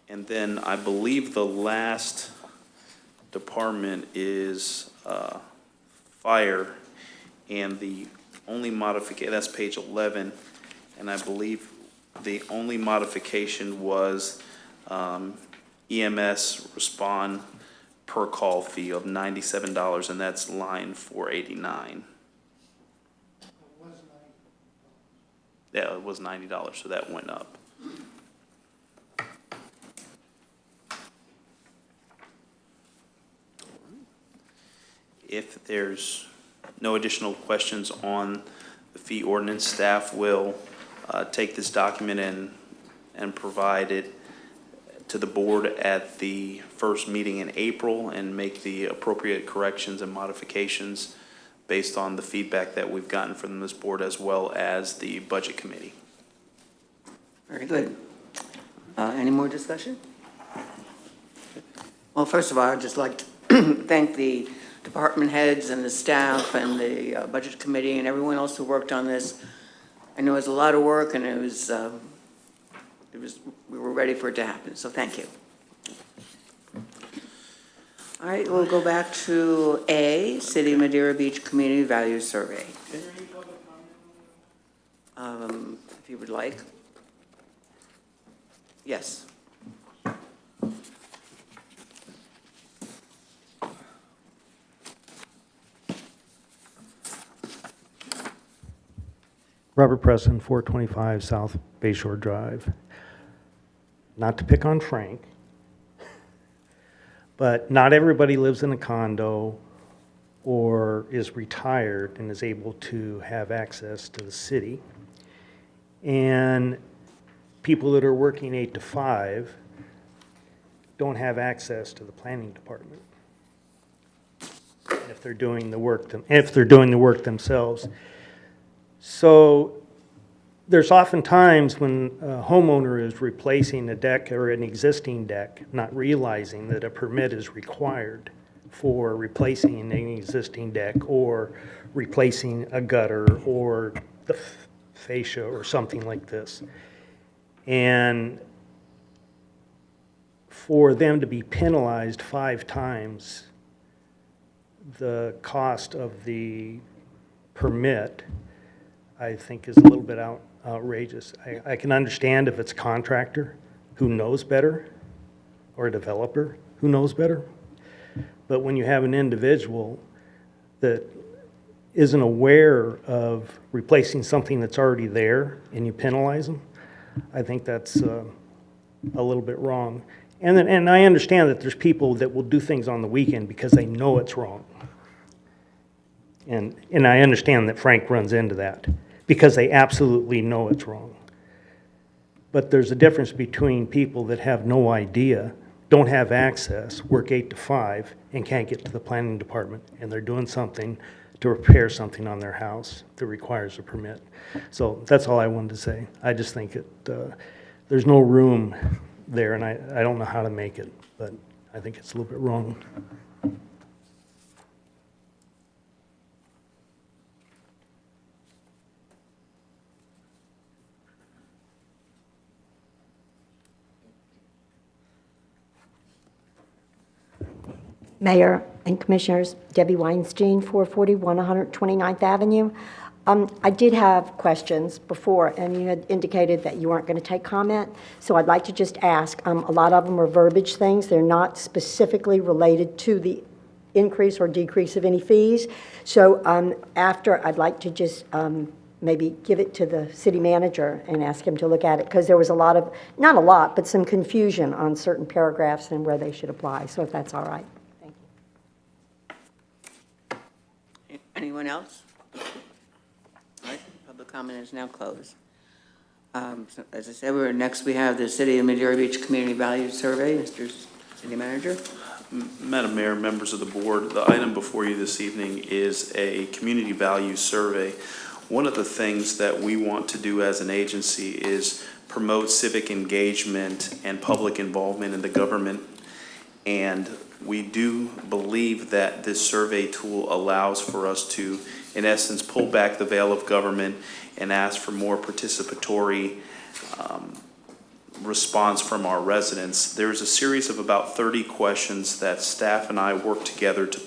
And then I believe the last department is fire, and the only modification, that's page 11, and I believe the only modification was EMS respond per call fee of $97, and that's line 489. Yeah, it was $90, so that went up. If there's no additional questions on the fee ordinance, staff will take this document and provide it to the board at the first meeting in April and make the appropriate corrections and modifications based on the feedback that we've gotten from this board as well as the budget committee. Very good. Any more discussion? Well, first of all, I'd just like to thank the department heads and the staff and the budget committee and everyone else who worked on this. I know it was a lot of work, and we were ready for it to happen, so thank you. All right, we'll go back to A, City of Madeira Beach Community Values Survey. If you would like. Yes. Robert Preston, 425 South Bayshore Drive. Not to pick on Frank, but not everybody lives in a condo or is retired and is able to have access to the city. And people that are working 8 to 5 don't have access to the planning department if they're doing the work themselves. So there's often times when a homeowner is replacing a deck or an existing deck, not realizing that a permit is required for replacing an existing deck or replacing a gutter or the fascia or something like this. And for them to be penalized 5 times the cost of the permit, I think is a little bit outrageous. I can understand if it's a contractor who knows better or a developer who knows better. But when you have an individual that isn't aware of replacing something that's already there and you penalize them, I think that's a little bit wrong. And I understand that there's people that will do things on the weekend because they know it's wrong. And I understand that Frank runs into that because they absolutely know it's wrong. But there's a difference between people that have no idea, don't have access, work 8 to 5, and can't get to the planning department, and they're doing something to repair something on their house that requires a permit. So that's all I wanted to say. I just think there's no room there, and I don't know how to make it, but I think it's a little bit wrong. Mayor and Commissioners, Debbie Weinstein, 441 129th Avenue. I did have questions before, and you had indicated that you weren't going to take comment, so I'd like to just ask. A lot of them are verbiage things. They're not specifically related to the increase or decrease of any fees. So after, I'd like to just maybe give it to the city manager and ask him to look at it, because there was a lot of, not a lot, but some confusion on certain paragraphs and where they should apply, so if that's all right. Anyone else? All right, public comment is now closed. So as I said, next we have the City of Madeira Beach Community Values Survey. Mr. City Manager. Madam Mayor, members of the board, the item before you this evening is a community value survey. One of the things that we want to do as an agency is promote civic engagement and public involvement in the government And we do believe that this survey tool allows for us to, in essence, pull back the veil of government and ask for more participatory response from our residents. There's a series of about 30 questions that staff and I work together to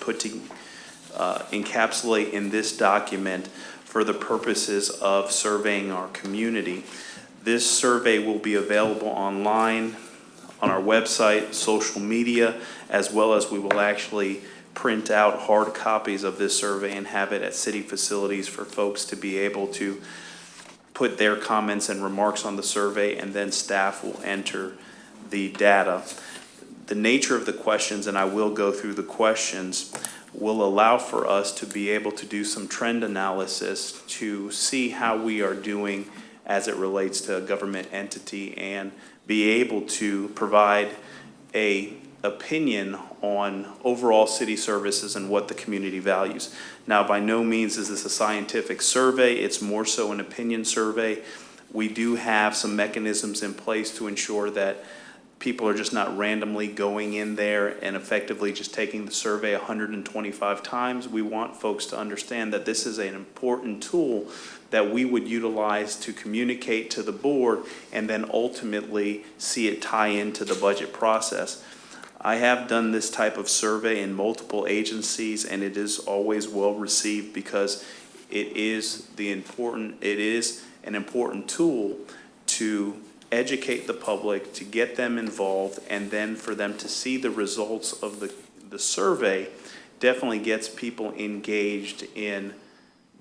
encapsulate in this document for the purposes of surveying our community. This survey will be available online, on our website, social media, as well as we will actually print out hard copies of this survey and have it at city facilities for folks to be able to put their comments and remarks on the survey, and then staff will enter the data. The nature of the questions, and I will go through the questions, will allow for us to be able to do some trend analysis to see how we are doing as it relates to a government entity and be able to provide a opinion on overall city services and what the community values. Now, by no means is this a scientific survey. It's more so an opinion survey. We do have some mechanisms in place to ensure that people are just not randomly going in there and effectively just taking the survey 125 times. We want folks to understand that this is an important tool that we would utilize to communicate to the board and then ultimately see it tie into the budget process. I have done this type of survey in multiple agencies, and it is always well received because it is an important tool to educate the public, to get them involved, and then for them to see the results of the survey definitely gets people engaged in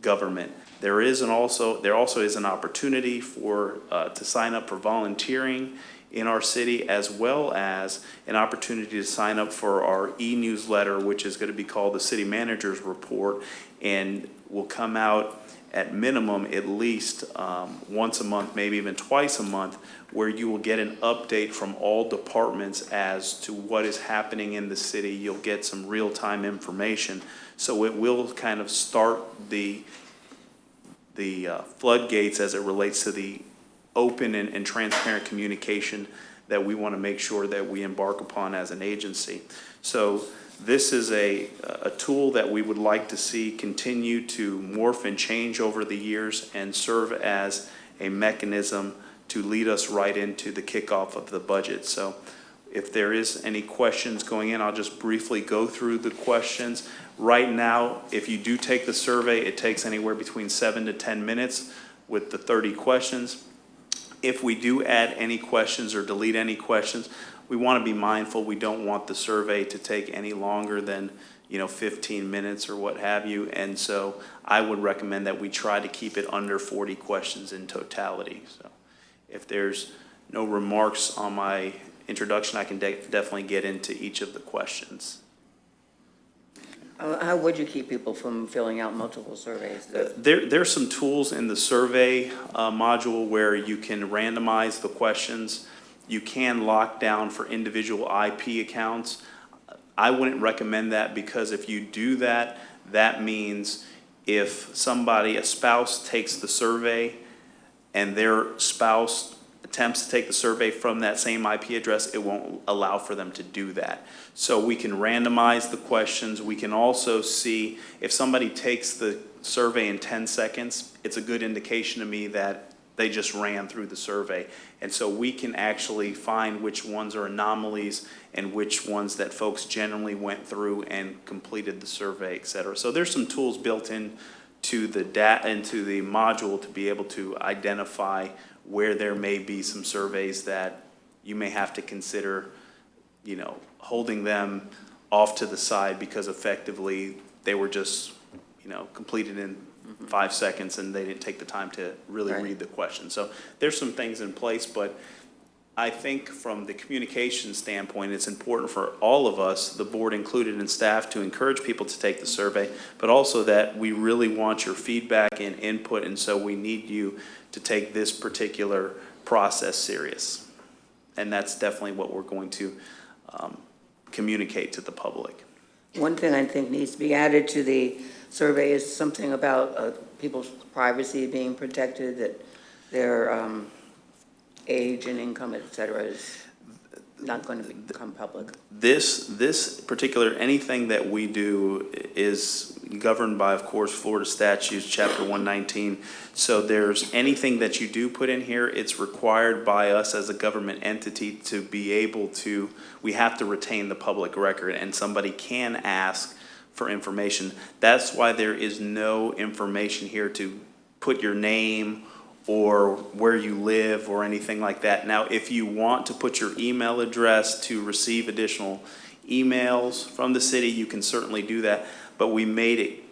government. There also is an opportunity for to sign up for volunteering in our city, as well as an opportunity to sign up for our e-newsletter, which is going to be called the City Manager's Report, and will come out at minimum at least once a month, maybe even twice a month, where you will get an update from all departments as to what is happening in the city. You'll get some real-time information. So it will kind of start the floodgates as it relates to the open and transparent communication that we want to make sure that we embark upon as an agency. So this is a tool that we would like to see continue to morph and change over the years and serve as a mechanism to lead us right into the kickoff of the budget. So if there is any questions going in, I'll just briefly go through the questions. Right now, if you do take the survey, it takes anywhere between 7 to 10 minutes with the 30 questions. If we do add any questions or delete any questions, we want to be mindful. We don't want the survey to take any longer than 15 minutes or what have you. And so I would recommend that we try to keep it under 40 questions in totality. So if there's no remarks on my introduction, I can definitely get into each of the questions. How would you keep people from filling out multiple surveys? There's some tools in the survey module where you can randomize the questions. You can lock down for individual IP accounts. I wouldn't recommend that, because if you do that, that means if a spouse takes the survey and their spouse attempts to take the survey from that same IP address, it won't allow for them to do that. So we can randomize the questions. We can also see if somebody takes the survey in 10 seconds, it's a good indication to me that they just ran through the survey. And so we can actually find which ones are anomalies and which ones that folks generally went through and completed the survey, et cetera. So there's some tools built into the module to be able to identify where there may be some surveys that you may have to consider, holding them off to the side because effectively they were just, completed in 5 seconds and they didn't take the time to really read the question. So there's some things in place, but I think from the communication standpoint, it's important for all of us, the board included and staff, to encourage people to take the survey, but also that we really want your feedback and input, and so we need you to take this particular process serious. And that's definitely what we're going to communicate to the public. One thing I think needs to be added to the survey is something about people's privacy being protected, that their age and income, et cetera, is... not going to become public? This particular, anything that we do is governed by, of course, Florida statutes, Chapter 119. So there's anything that you do put in here, it's required by us as a government entity to be able to, we have to retain the public record, and somebody can ask for information. That's why there is no information here to put your name or where you live or anything like that. Now, if you want to put your email address to receive additional emails from the city, you can certainly do that. But we made it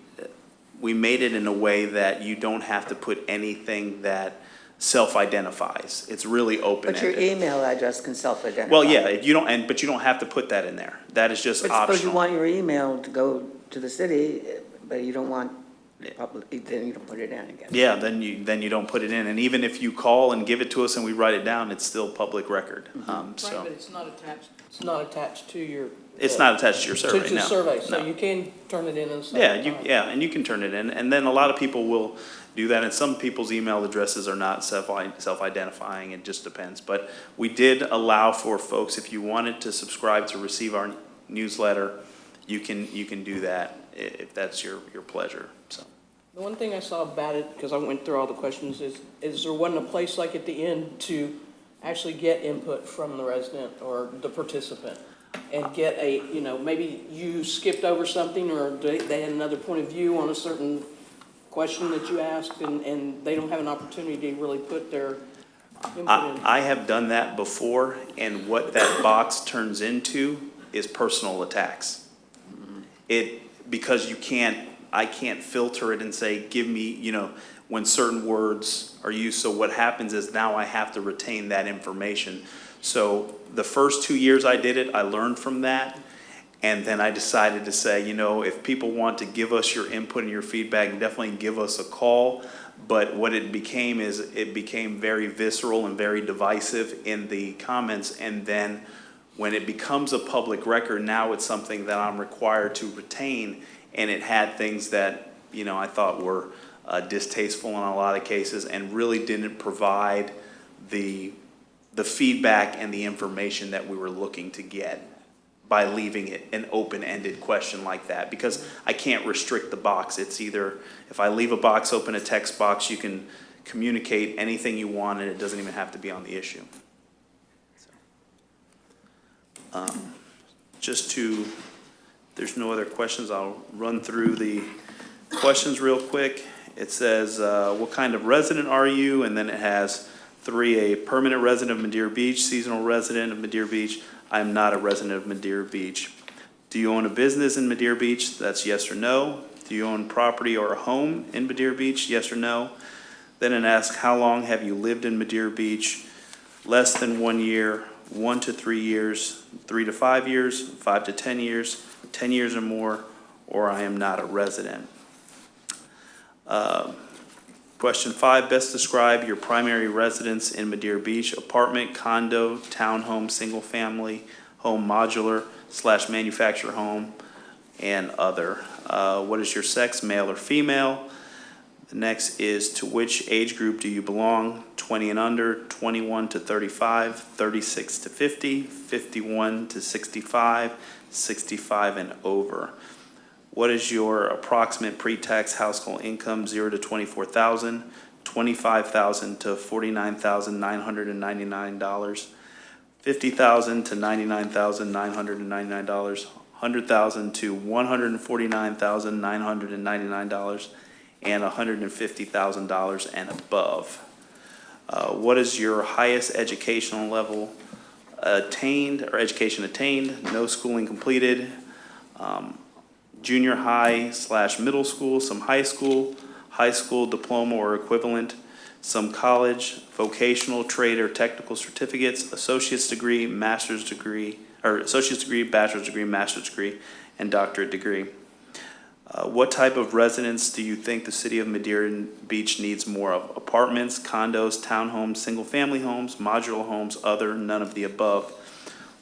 in a way that you don't have to put anything that self-identifies. It's really open-ended. But your email address can self-identify. Well, yeah, if you don't, but you don't have to put that in there. That is just But optional. suppose you want your email to go to the city, but you don't want public, then you don't put it in again. Yeah, then you don't put it in. And even if you call and give it to us and we write it down, it's still public record. Right, but it's not attached to your. It's not attached to your survey, To the no. survey, so No. you can turn it in and stuff. And you can turn it in. And then a lot of people will do that, and some people's email addresses are not self-identifying. It just depends. But we did allow for folks, if you wanted to subscribe to receive our newsletter, you can do that if that's your pleasure, so. The one thing I saw about it, because I went through all the questions, is there wasn't a place like at the end to actually get input from the resident or the participant and get maybe you skipped over something or they had another point of view on a certain question that you asked and they don't have an opportunity to really put their input in. I have done that before, and what that box turns into is personal attacks. Because I can't filter it and say, give me, when certain words are used. So what happens is now I have to retain that information. So the first 2 years I did it, I learned from that. And then I decided to say, if people want to give us your input and your feedback, definitely give us a call. But what it became is it became very visceral and very divisive in the comments. And then when it becomes a public record, now it's something that I'm required to retain. And it had things that, I thought were distasteful in a lot of cases and really didn't provide the feedback and the information that we were looking to get by leaving it an open-ended question like that. Because I can't restrict the box. It's either, if I leave a box open, a text box, you can communicate anything you want and it doesn't even have to be on the issue. There's no other questions, I'll run through the questions real quick. It says, what kind of resident are you? And then it has 3, a permanent resident of Madeira Beach, seasonal resident of Madeira Beach. I'm not a resident of Madeira Beach. Do you own a business in Madeira Beach? That's yes or no. Do you own property or a home in Madeira Beach? Yes or no. Then it asks, how long have you lived in Madeira Beach? Less than 1 year, 1 to 3 years, 3 to 5 years, 5 to 10 years, 10 years or more, or I am not a resident. Question 5, best describe your primary residence in Madeira Beach: apartment, condo, townhome, single family, home, modular / manufactured home, and other. What is your sex, male or female? The next is, to which age group do you belong? 20 and under, 21 to 35, 36 to 50, 51 to 65, 65 and over. What is your approximate pre-tax household income? 0 to 24,000, 25,000 to $49,999, 50,000 to $99,999, 100,000 to $149,999, and $150,000 and above. What is your highest educational level attained, or education attained? No schooling completed. Junior high / middle school, some high school diploma or equivalent, some college, vocational, trade, or technical certificates, associate's degree, master's degree, or associate's degree, bachelor's degree, master's degree, and doctorate degree. What type of residence do you think the city of Madeira Beach needs more of? Apartments, condos, townhomes, single-family homes, modular homes, other, none of the above.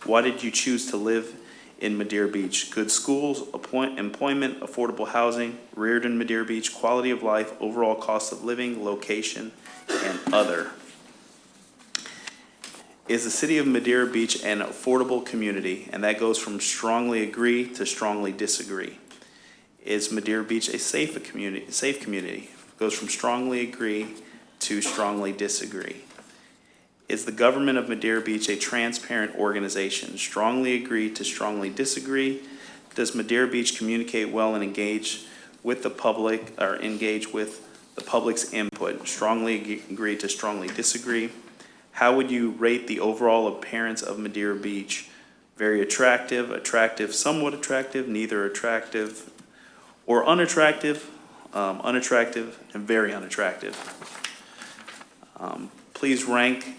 Why did you choose to live in Madeira Beach? Good schools, employment, affordable housing, reared in Madeira Beach, quality of life, overall cost of living, location, and other. Is the city of Madeira Beach an affordable community? And that goes from strongly agree to strongly disagree. Is Madeira Beach a safe community? Goes from strongly agree to strongly disagree. Is the government of Madeira Beach a transparent organization? Strongly agree to strongly disagree. Does Madeira Beach communicate well and engage with the public, or engage with the public's input? Strongly agree to strongly disagree. How would you rate the overall appearance of Madeira Beach? Very attractive, attractive, somewhat attractive, neither attractive or unattractive, unattractive, and very unattractive. Please rank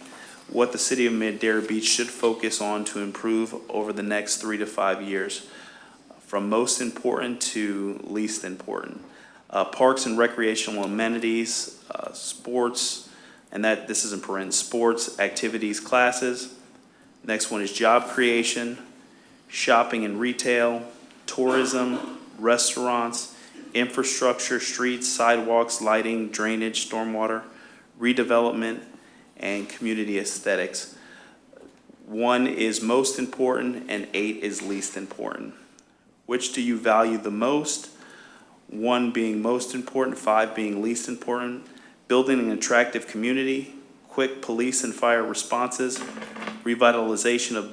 what the city of Madeira Beach should focus on to improve over the next 3 to 5 years, from most important to least important. Parks and recreational amenities, sports, and that this is in parentheses, sports, activities, classes. Next one is job creation, shopping and retail, tourism, restaurants, infrastructure, streets, sidewalks, lighting, drainage, stormwater, redevelopment, and community aesthetics. 1 is most important and 8 is least important. Which do you value the most? 1 being most important, 5 being least important. Building an attractive community, quick police and fire responses, revitalization of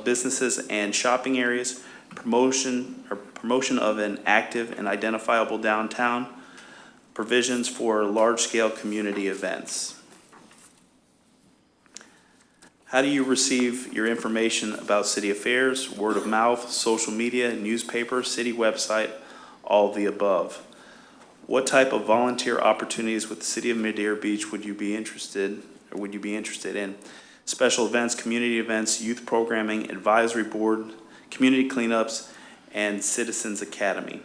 businesses and shopping areas, promotion of an active and identifiable downtown, provisions for large-scale community events. How do you receive your information about city affairs? Word of mouth, social media, newspaper, city website, all of the above. What type of volunteer opportunities with the city of Madeira Beach would you be interested in? Special events, community events, youth programming, advisory board, community cleanups, and Citizens Academy.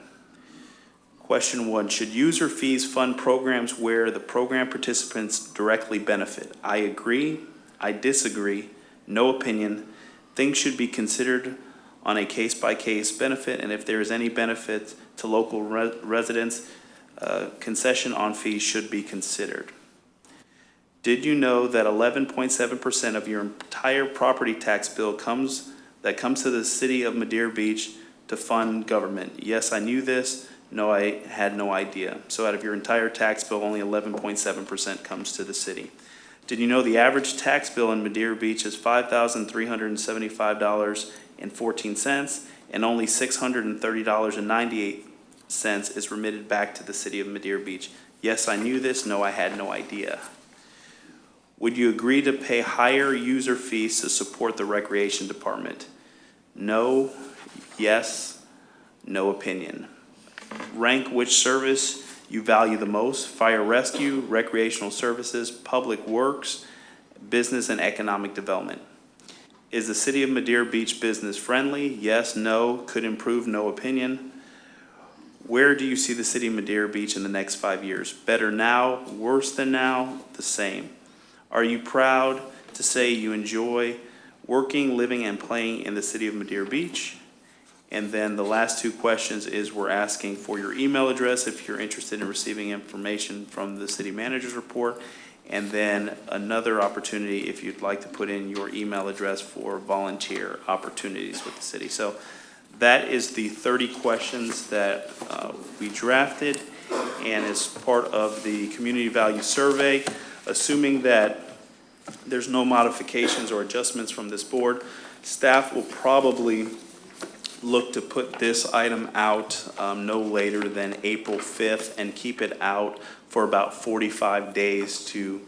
Question 1, should user fees fund programs where the program participants directly benefit? I agree, I disagree, no opinion. Things should be considered on a case-by-case benefit, and if there is any benefit to local residents, concession on fees should be considered. Did you know that 11.7% of your entire property tax bill comes to the city of Madeira Beach to fund government? Yes, I knew this. No, I had no idea. So out of your entire tax bill, only 11.7% comes to the city. Did you know the average tax bill in Madeira Beach is $5,375.14, and only $630.98 is remitted back to the city of Madeira Beach? Yes, I knew this. No, I had no idea. Would you agree to pay higher user fees to support the recreation department? No, yes, no opinion. Rank which service you value the most: fire rescue, recreational services, public works, business and economic development. Is the city of Madeira Beach business friendly? Yes, no, could improve, no opinion. Where do you see the city of Madeira Beach in the next 5 years? Better now, worse than now, the same. Are you proud to say you enjoy working, living, and playing in the city of Madeira Beach? And then the last 2 questions is we're asking for your email address if you're interested in receiving information from the city manager's report, and then another opportunity if you'd like to put in your email address for volunteer opportunities with the city. So that is the 30 questions that we drafted, and as part of the community value survey, assuming that there's no modifications or adjustments from this board, staff will probably look to put this item out no later than April 5th and keep it out for about 45 days to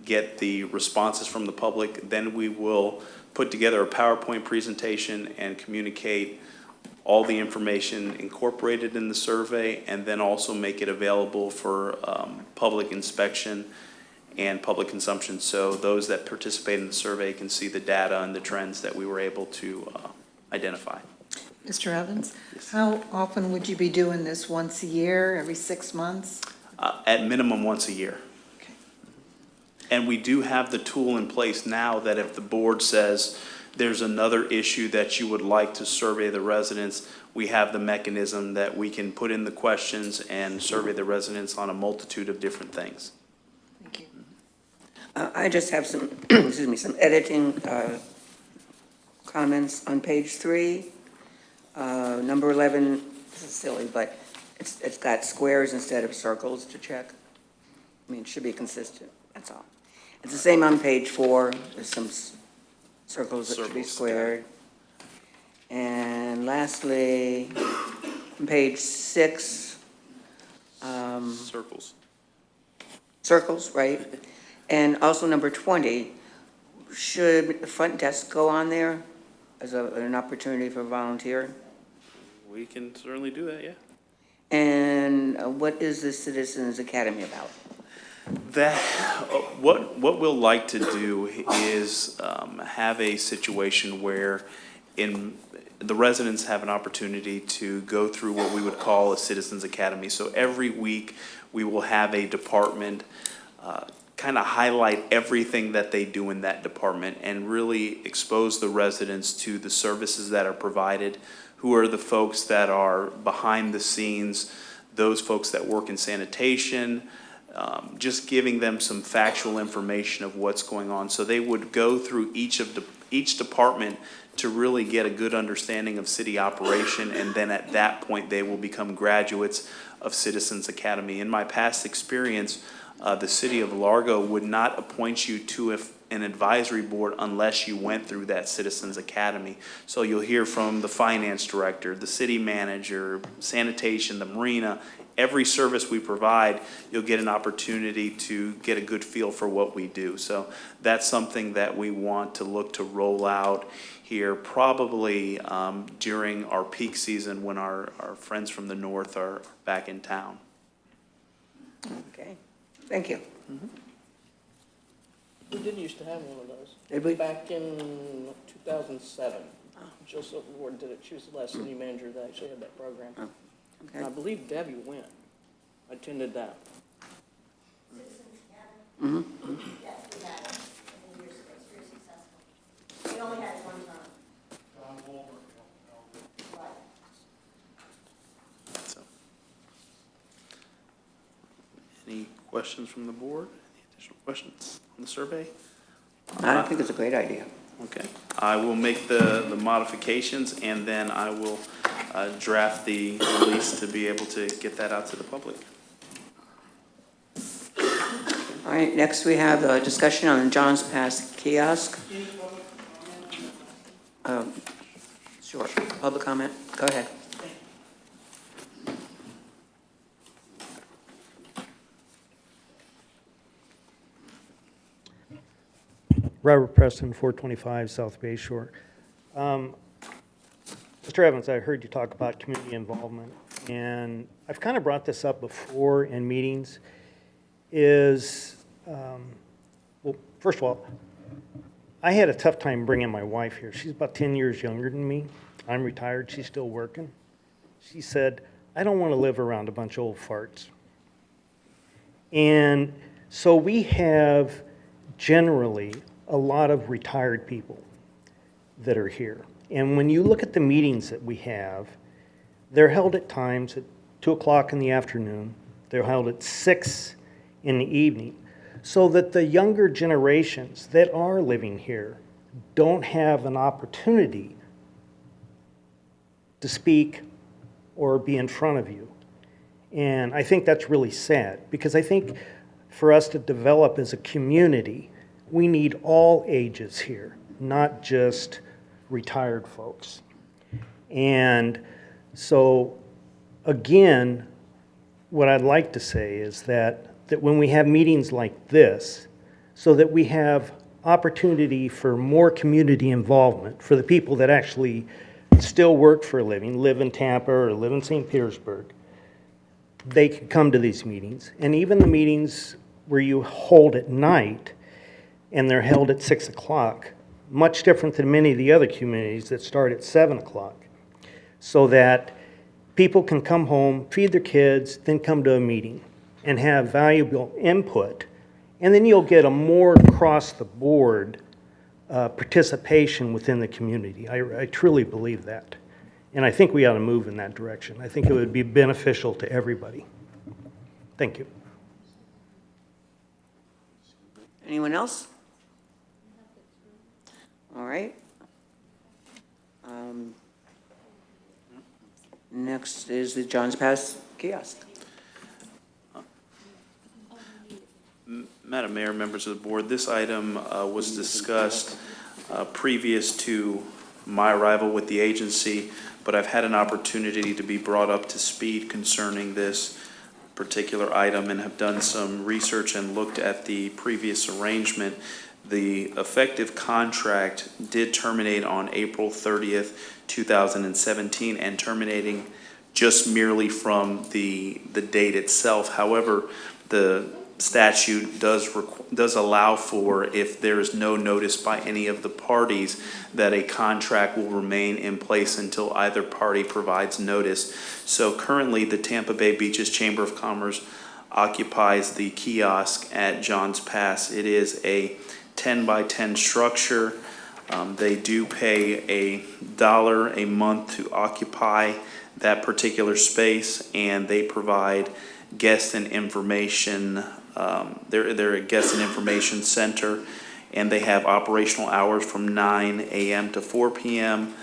get the responses from the public. Then we will put together a PowerPoint presentation and communicate all the information incorporated in the survey, and then also make it available for public inspection and public consumption, so those that participate in the survey can see the data and the trends that we were able to identify. Mr. Evans, how often would you be doing this? Once a year, every 6 months? At minimum, once a year. Okay. And we do have the tool in place now that if the board says there's another issue that you would like to survey the residents, we have the mechanism that we can put in the questions and survey the residents on a multitude of different things. Thank you. I I just have some, excuse me, some editing comments on page 3. Number 11, this is silly, but it's got squares instead of circles to check. I mean, it should be consistent, that's all. It's the same on page 4, there's some circles that should be Circles, squared. And lastly, on page 6, Circles. circles, right? And also number 20, should the front desk go on there as an opportunity for volunteer? We can certainly do that, yeah. And what is the Citizens Academy about? That, what we'll like to do is have a situation where the residents have an opportunity to go through what we would call a Citizens Academy. So every week, we will have a department kind of highlight everything that they do in that department and really expose the residents to the services that are provided, who are the folks that are behind the scenes, those folks that work in sanitation, just giving them some factual information of what's going on. So they would go through each department to really get a good understanding of city operation, and then at that point, they will become graduates of Citizens Academy. In my past experience, the city of Largo would not appoint you to an advisory board unless you went through that Citizens Academy. So you'll hear from the finance director, the city manager, sanitation, the marina. Every service we provide, you'll get an opportunity to get a good feel for what we do. So that's something that we want to look to roll out here probably during our peak season when our friends from the north are back in town. Okay, thank you. We did used to have one of those. Did we? Back in 2007. Jill Silverboard did it. She was the last city manager that actually had that program. Oh, okay. And I believe Debbie went, attended that. Mm-hmm. We only had it one time. So, any questions from the board? Any additional questions on the survey? I think it's a great idea. Okay, I will make the modifications and then I will draft the release to be able to get that out to the public. All right, next we have a discussion on the John's Pass kiosk. Sure, public comment, go ahead. Robert Preston, 425 South Bay Shore. Mr. Evans, I heard you talk about community involvement, and I've kind of brought this up before in meetings, well, first of all, I had a tough time bringing my wife here. She's about 10 years younger than me. I'm retired, she's still working. She said, I don't want to live around a bunch of old farts. And so we have generally a lot of retired people that are here. And when you look at the meetings that we have, they're held at times at 2 o'clock in the afternoon. They're held at 6 in the evening, so that the younger generations that are living here don't have an opportunity to speak or be in front of you. And I think that's really sad, because I think for us to develop as a community, we need all ages here, not just retired folks. And so, again, what I'd like to say is that when we have meetings like this, so that we have opportunity for more community involvement for the people that actually still work for a living, live in Tampa or live in St. Petersburg, they can come to these meetings. And even the meetings where you hold at night and they're held at 6 o'clock, much different than many of the other communities that start at 7 o'clock, so that people can come home, feed their kids, then come to a meeting and have valuable input. And then you'll get a more across-the-board participation within the community. I truly believe that. And I think we ought to move in that direction. I think it would be beneficial to everybody. Thank you. Anyone else? All right. Next is the Johns Pass kiosk. Madam Mayor, members of the board, this item was discussed previous to my arrival with the agency, but I've had an opportunity to be brought up to speed concerning this particular item and have done some research and looked at the previous arrangement. The effective contract did terminate on April 30th, 2017, and terminating just merely from the date itself. However, the statute does allow for, if there is no notice by any of the parties, that a contract will remain in place until either party provides notice. So currently, the Tampa Bay Beaches Chamber of Commerce occupies the kiosk at Johns Pass. It is a 10 by 10 structure. They do pay $1 a month to occupy that particular space, and they provide guest and information. They're a guest and information center, and they have operational hours from 9 a.m. to 4 p.m.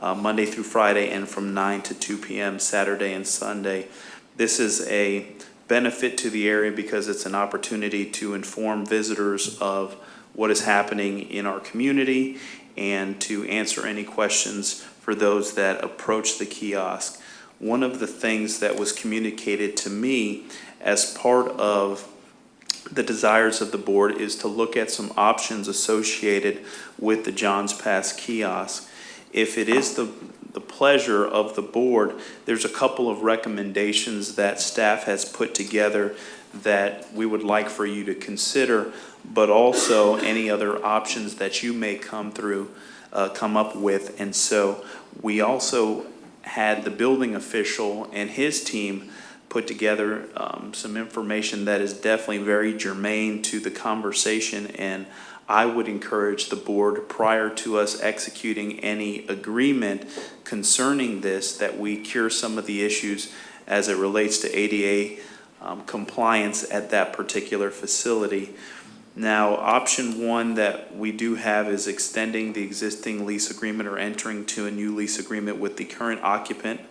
Monday through Friday, and from 9 to 2 p.m. Saturday and Sunday. This is a benefit to the area because it's an opportunity to inform visitors of what is happening in our community and to answer any questions for those that approach the kiosk. One of the things that was communicated to me as part of the desires of the board is to look at some options associated with the Johns Pass kiosk. If it is the pleasure of the board, there's a couple of recommendations that staff has put together that we would like for you to consider, but also any other options that you may come up with. And so we also had the building official and his team put together some information that is definitely very germane to the conversation, and I would encourage the board, prior to us executing any agreement concerning this, that we cure some of the issues as it relates to ADA compliance at that particular facility. Now, option one that we do have is extending the existing lease agreement or entering to a new lease agreement with the current occupant.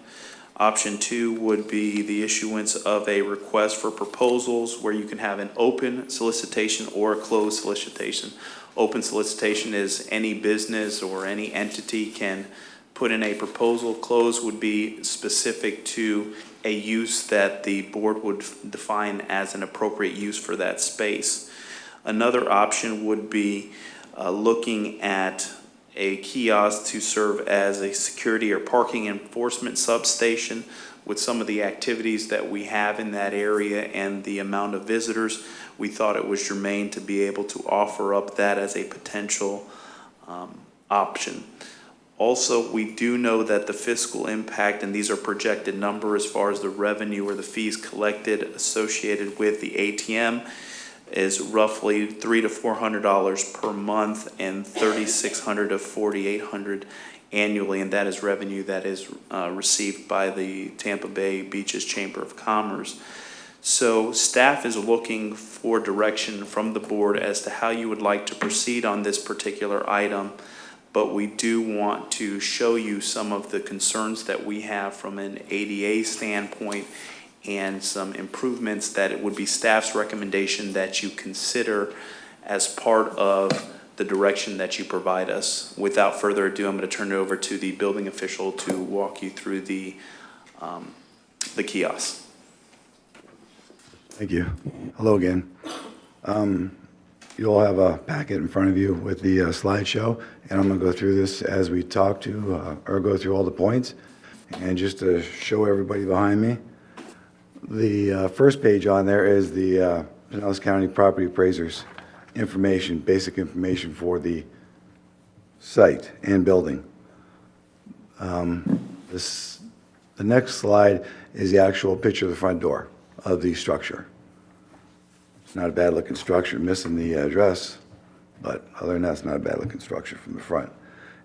Option two would be the issuance of a request for proposals where you can have an open solicitation or a closed solicitation. Open solicitation is any business or any entity can put in a proposal. Closed would be specific to a use that the board would define as an appropriate use for that space. Another option would be looking at a kiosk to serve as a security or parking enforcement substation. With some of the activities that we have in that area and the amount of visitors, we thought it was germane to be able to offer up that as a potential option. Also, we do know that the fiscal impact, and these are projected numbers as far as the revenue or the fees collected associated with the ATM, is roughly $300 to $400 per month and $3,600 to $4,800 annually, and that is revenue that is received by the Tampa Bay Beaches Chamber of Commerce. So staff is looking for direction from the board as to how you would like to proceed on this particular item, but we do want to show you some of the concerns that we have from an ADA standpoint and some improvements that it would be staff's recommendation that you consider as part of the direction that you provide us. Without further ado, I'm going to turn it over to the building official to walk you through the kiosk. Thank you. Hello again. You all have a packet in front of you with the slideshow, and I'm going to go through this as we talk to, or go through all the points. And just to show everybody behind me, the first page on there is the Pinellas County Property Appraisers information, basic information for the site and building. The next slide is the actual picture of the front door of the structure. It's not a bad looking structure, missing the address, but other than that, it's not a bad looking structure from the front.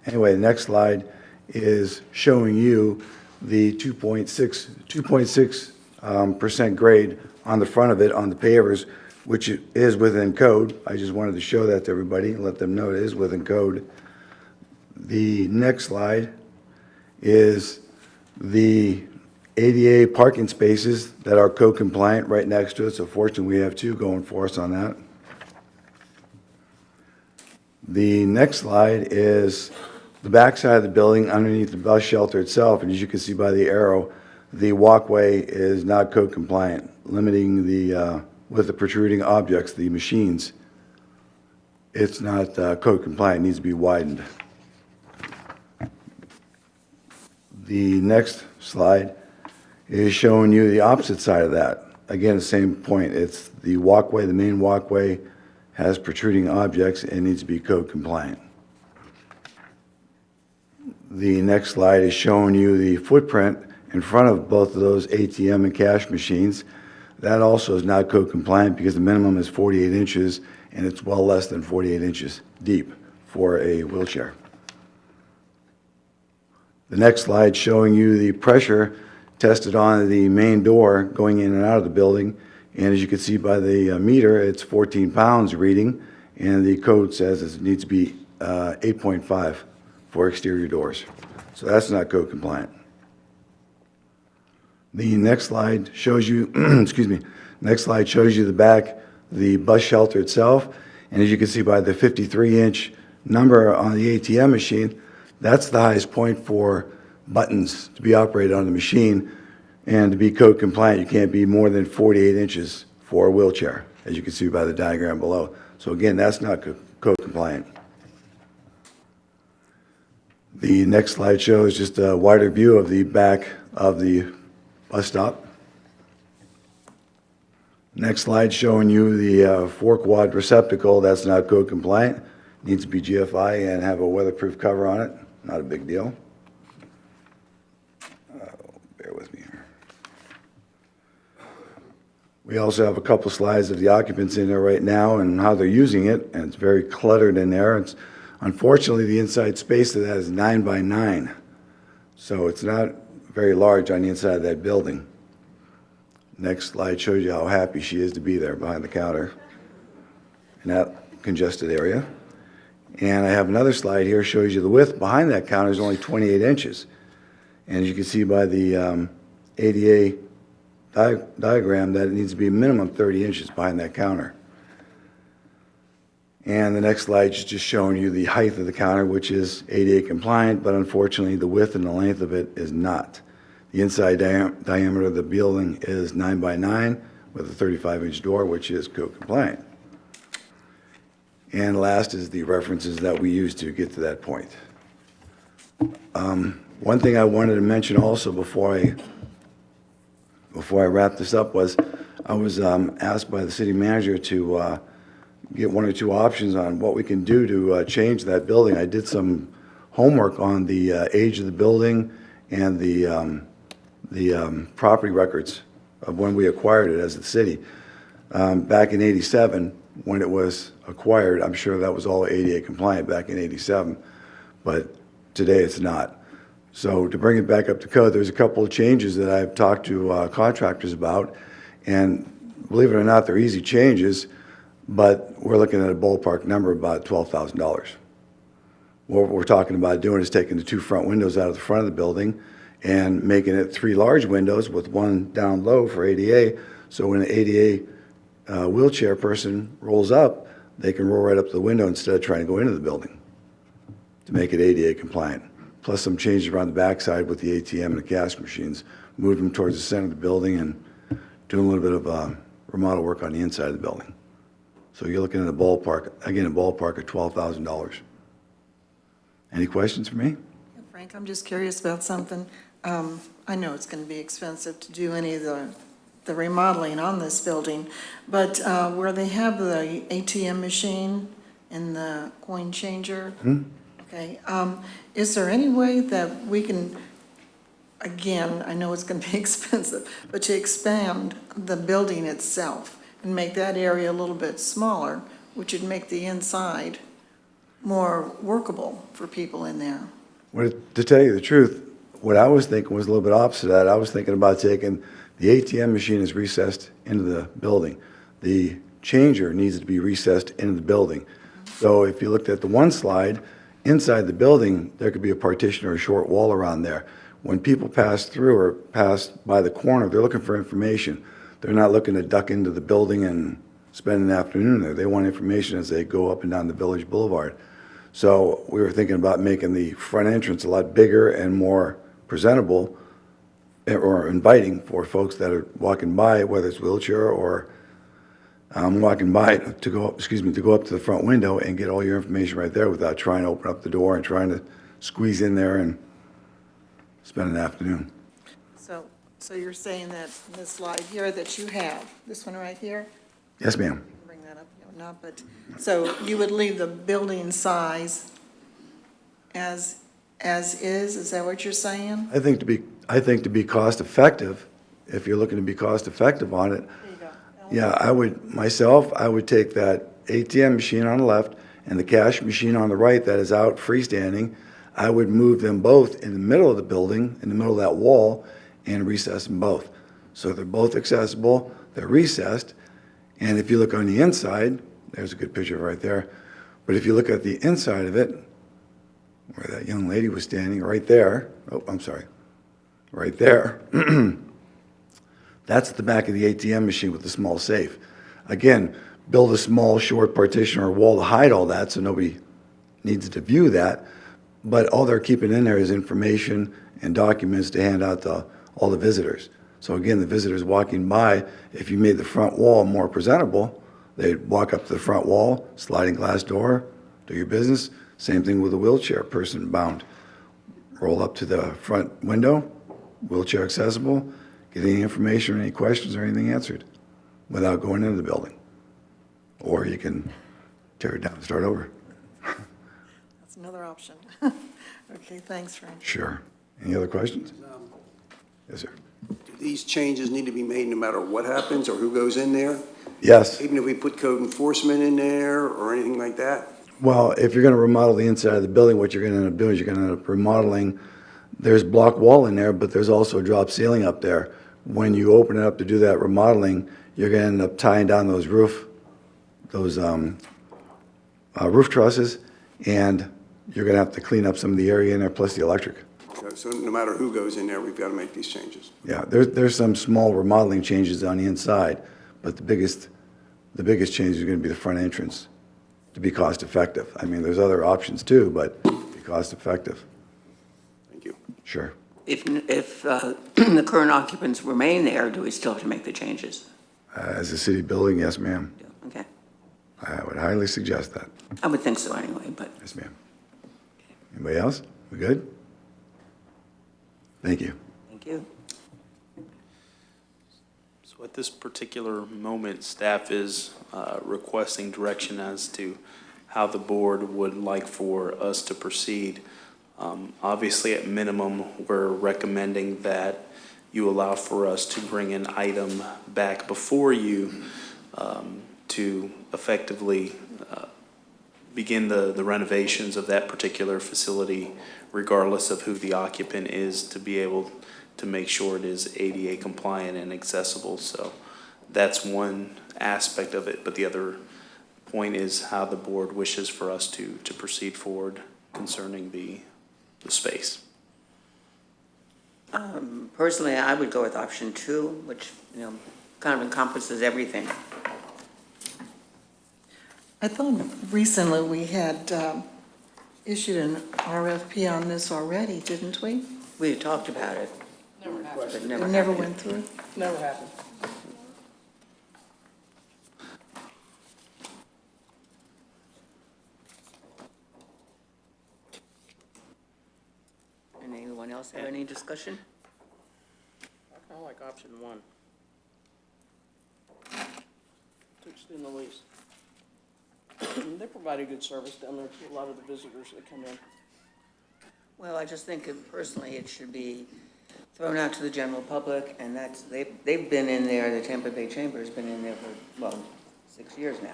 Anyway, the next slide is showing you the 2.6% grade on the front of it on the pavers, which is within code. I just wanted to show that to everybody and let them know it is within code. The next slide is the ADA parking spaces that are code compliant right next to it. So fortunately, we have two going for us on that. The next slide is the backside of the building underneath the bus shelter itself. And as you can see by the arrow, the walkway is not code compliant, limiting the, with the protruding objects, the machines. It's not code compliant, it needs to be widened. The next slide is showing you the opposite side of that. Again, the same point. It's the walkway, the main walkway has protruding objects and needs to be code compliant. The next slide is showing you the footprint in front of both of those ATM and cash machines. That also is not code compliant because the minimum is 48 inches and it's well less than 48 inches deep for a wheelchair. The next slide showing you the pressure tested on the main door going in and out of the building. And as you can see by the meter, it's 14 pounds reading, and the code says it needs to be 8.5 for exterior doors. So that's not code compliant. The next slide shows you, excuse me, next slide shows you the back, the bus shelter itself. And as you can see by the 53-inch number on the ATM machine, that's the highest point for buttons to be operated on the machine. And to be code compliant, you can't be more than 48 inches for a wheelchair, as you can see by the diagram below. So again, that's not code compliant. The next slide shows just a wider view of the back of the bus stop. Next slide showing you the 4-quad receptacle. That's not code compliant. Needs to be GFI and have a weatherproof cover on it. Not a big deal. Bear with me here. We also have a couple slides of the occupants in there right now and how they're using it, and it's very cluttered in there. It's, unfortunately, the inside space of that is 9 by 9, so it's not very large on the inside of that building. Next slide shows you how happy she is to be there behind the counter in that congested area. And I have another slide here shows you the width behind that counter is only 28 inches. And as you can see by the ADA diagram that it needs to be a minimum 30 inches behind that counter. And the next slide is just showing you the height of the counter, which is ADA compliant, but unfortunately the width and the length of it is not. The inside diameter of the building is 9 by 9 with a 35-inch door, which is code compliant. And last is the references that we use to get to that point. One thing I wanted to mention also before I wrap this up was I was asked by the city manager to get 1 or 2 options on what we can do to change that building. I did some homework on the age of the building and the property records of when we acquired it as a city. Back in '87, when it was acquired, I'm sure that was all ADA compliant back in '87, but today it's not. So to bring it back up to code, there's a couple of changes that I've talked to contractors about, and believe it or not, they're easy changes, but we're looking at a ballpark number of about $12,000. What we're talking about doing is taking the 2 front windows out of the front of the building and making it 3 large windows with 1 down low for ADA, so when an ADA wheelchair person rolls up, they can roll right up to the window instead of trying to go into the building to make it ADA compliant. Plus some changes around the backside with the ATM and the cash machines, moving them towards the center of the building and doing a little bit of remodel work on the inside of the building. So you're looking at a ballpark, again, a ballpark of $12,000. Any questions for me? Frank, I'm just curious about something. I know it's going to be expensive to do any of the remodeling on this building, but where they have the ATM machine and the coin changer, okay, is there any way that we can, again, I know it's going to be expensive, but to expand the building itself and make that area a little bit smaller, which would make the inside more workable for people in there? Well, to tell you the truth, what I was thinking was a little bit opposite of that. I was thinking about taking the ATM machine is recessed into the building. The changer needs to be recessed into the building. So if you looked at the one slide, inside the building, there could be a partition or a short wall around there. When people pass through or pass by the corner, they're looking for information. They're not looking to duck into the building and spend an afternoon there. They want information as they go up and down the Village Boulevard. So we were thinking about making the front entrance a lot bigger and more presentable or inviting for folks that are walking by, whether it's wheelchair or walking by to go up, to go up to the front window and get all your information right there without trying to open up the door and trying to squeeze in there and spend an afternoon. So you're saying that this slide here that you have, this one right here, Yes, ma'am. bring that up, or not, but, so you would leave the building size as is that what you're saying? I think to be cost effective, if you're looking to be cost effective on it, There you go. yeah, I would take that ATM machine on the left and the cash machine on the right that is out freestanding. I would move them both in the middle of the building, in the middle of that wall, and recess them both. So they're both accessible, they're recessed, and if you look on the inside, there's a good picture right there, but if you look at the inside of it, where that young lady was standing, right there, oh, I'm sorry, right there, that's the back of the ATM machine with the small safe. Again, build a small, short partition or wall to hide all that so nobody needs to view that, but all they're keeping in there is information and documents to hand out to all the visitors. So again, the visitors walking by, if you made the front wall more presentable, they'd walk up to the front wall, sliding glass door, do your business. Same thing with a wheelchair person bound. Roll up to the front window, wheelchair accessible, get any information or any questions or anything answered without going into the building. Or you can tear it down and start over. That's another option. Okay, thanks, Frank. Sure. Any other questions? Yes, sir. Do these changes need to be made no matter what happens or who goes in there? Yes. Even if we put code enforcement in there or anything like that? Well, if you're going to remodel the inside of the building, what you're going to end up doing is you're going to end up remodeling. There's block wall in there, but there's also a drop ceiling up there. When you open it up to do that remodeling, you're going to end up tying down those roof trusses, and you're going to have to clean up some of the area in there, plus the electric. So no matter who goes in there, we've got to make these changes. Yeah, there's some small remodeling changes on the inside, but the biggest change is going to be the front entrance to be cost effective. I mean, there's other options too, but be cost effective. Thank you. Sure. If the current occupants remain there, do we still have to make the changes? As a city building, yes, ma'am. Okay. I would highly suggest that. I would think so anyway, but Yes, ma'am. Anybody else? We good? Thank you. thank you. So at this particular moment, staff is requesting direction as to how the board would like for us to proceed. Obviously, at minimum, we're recommending that you allow for us to bring an item back before you to effectively begin the renovations of that particular facility, regardless of who the occupant is, to be able to make sure it is ADA compliant and accessible. So that's one aspect of it, but the other point is how the board wishes for us to proceed forward concerning the space. Personally, I would go with option 2, which, kind of encompasses everything. I thought recently we had issued an RFP on this already, didn't we? We had talked about it. Never happened. But It never never happened. went through? Never happened. And anyone else have any discussion? I kind of like option 1. To extend the lease. They provide a good service down there to a lot of the visitors that come in. Well, I just think personally it should be thrown out to the general public, and they've been in there, the Tampa Bay Chamber has been in there for, 6 years now.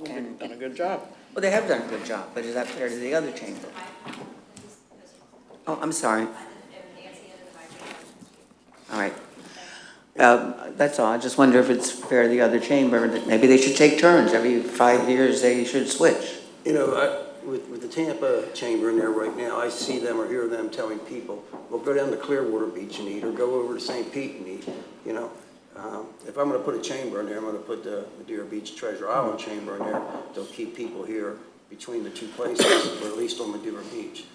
They've done a good job. Well, they have done a good job, but is that fair to the other chamber? Oh, I'm sorry. All right. That's all. I just wonder if it's fair to the other chamber that maybe they should take turns. Every 5 years, they should switch. with the Tampa Chamber in there right now, I see them or hear them telling people, well, go down to Clearwater Beach and eat, or go over to St. Pete and eat, you know. If I'm gonna put a chamber in there, I'm gonna put the Madeira Beach Treasure Island Chamber in there to keep people here between the two places, or at least on Madeira Beach.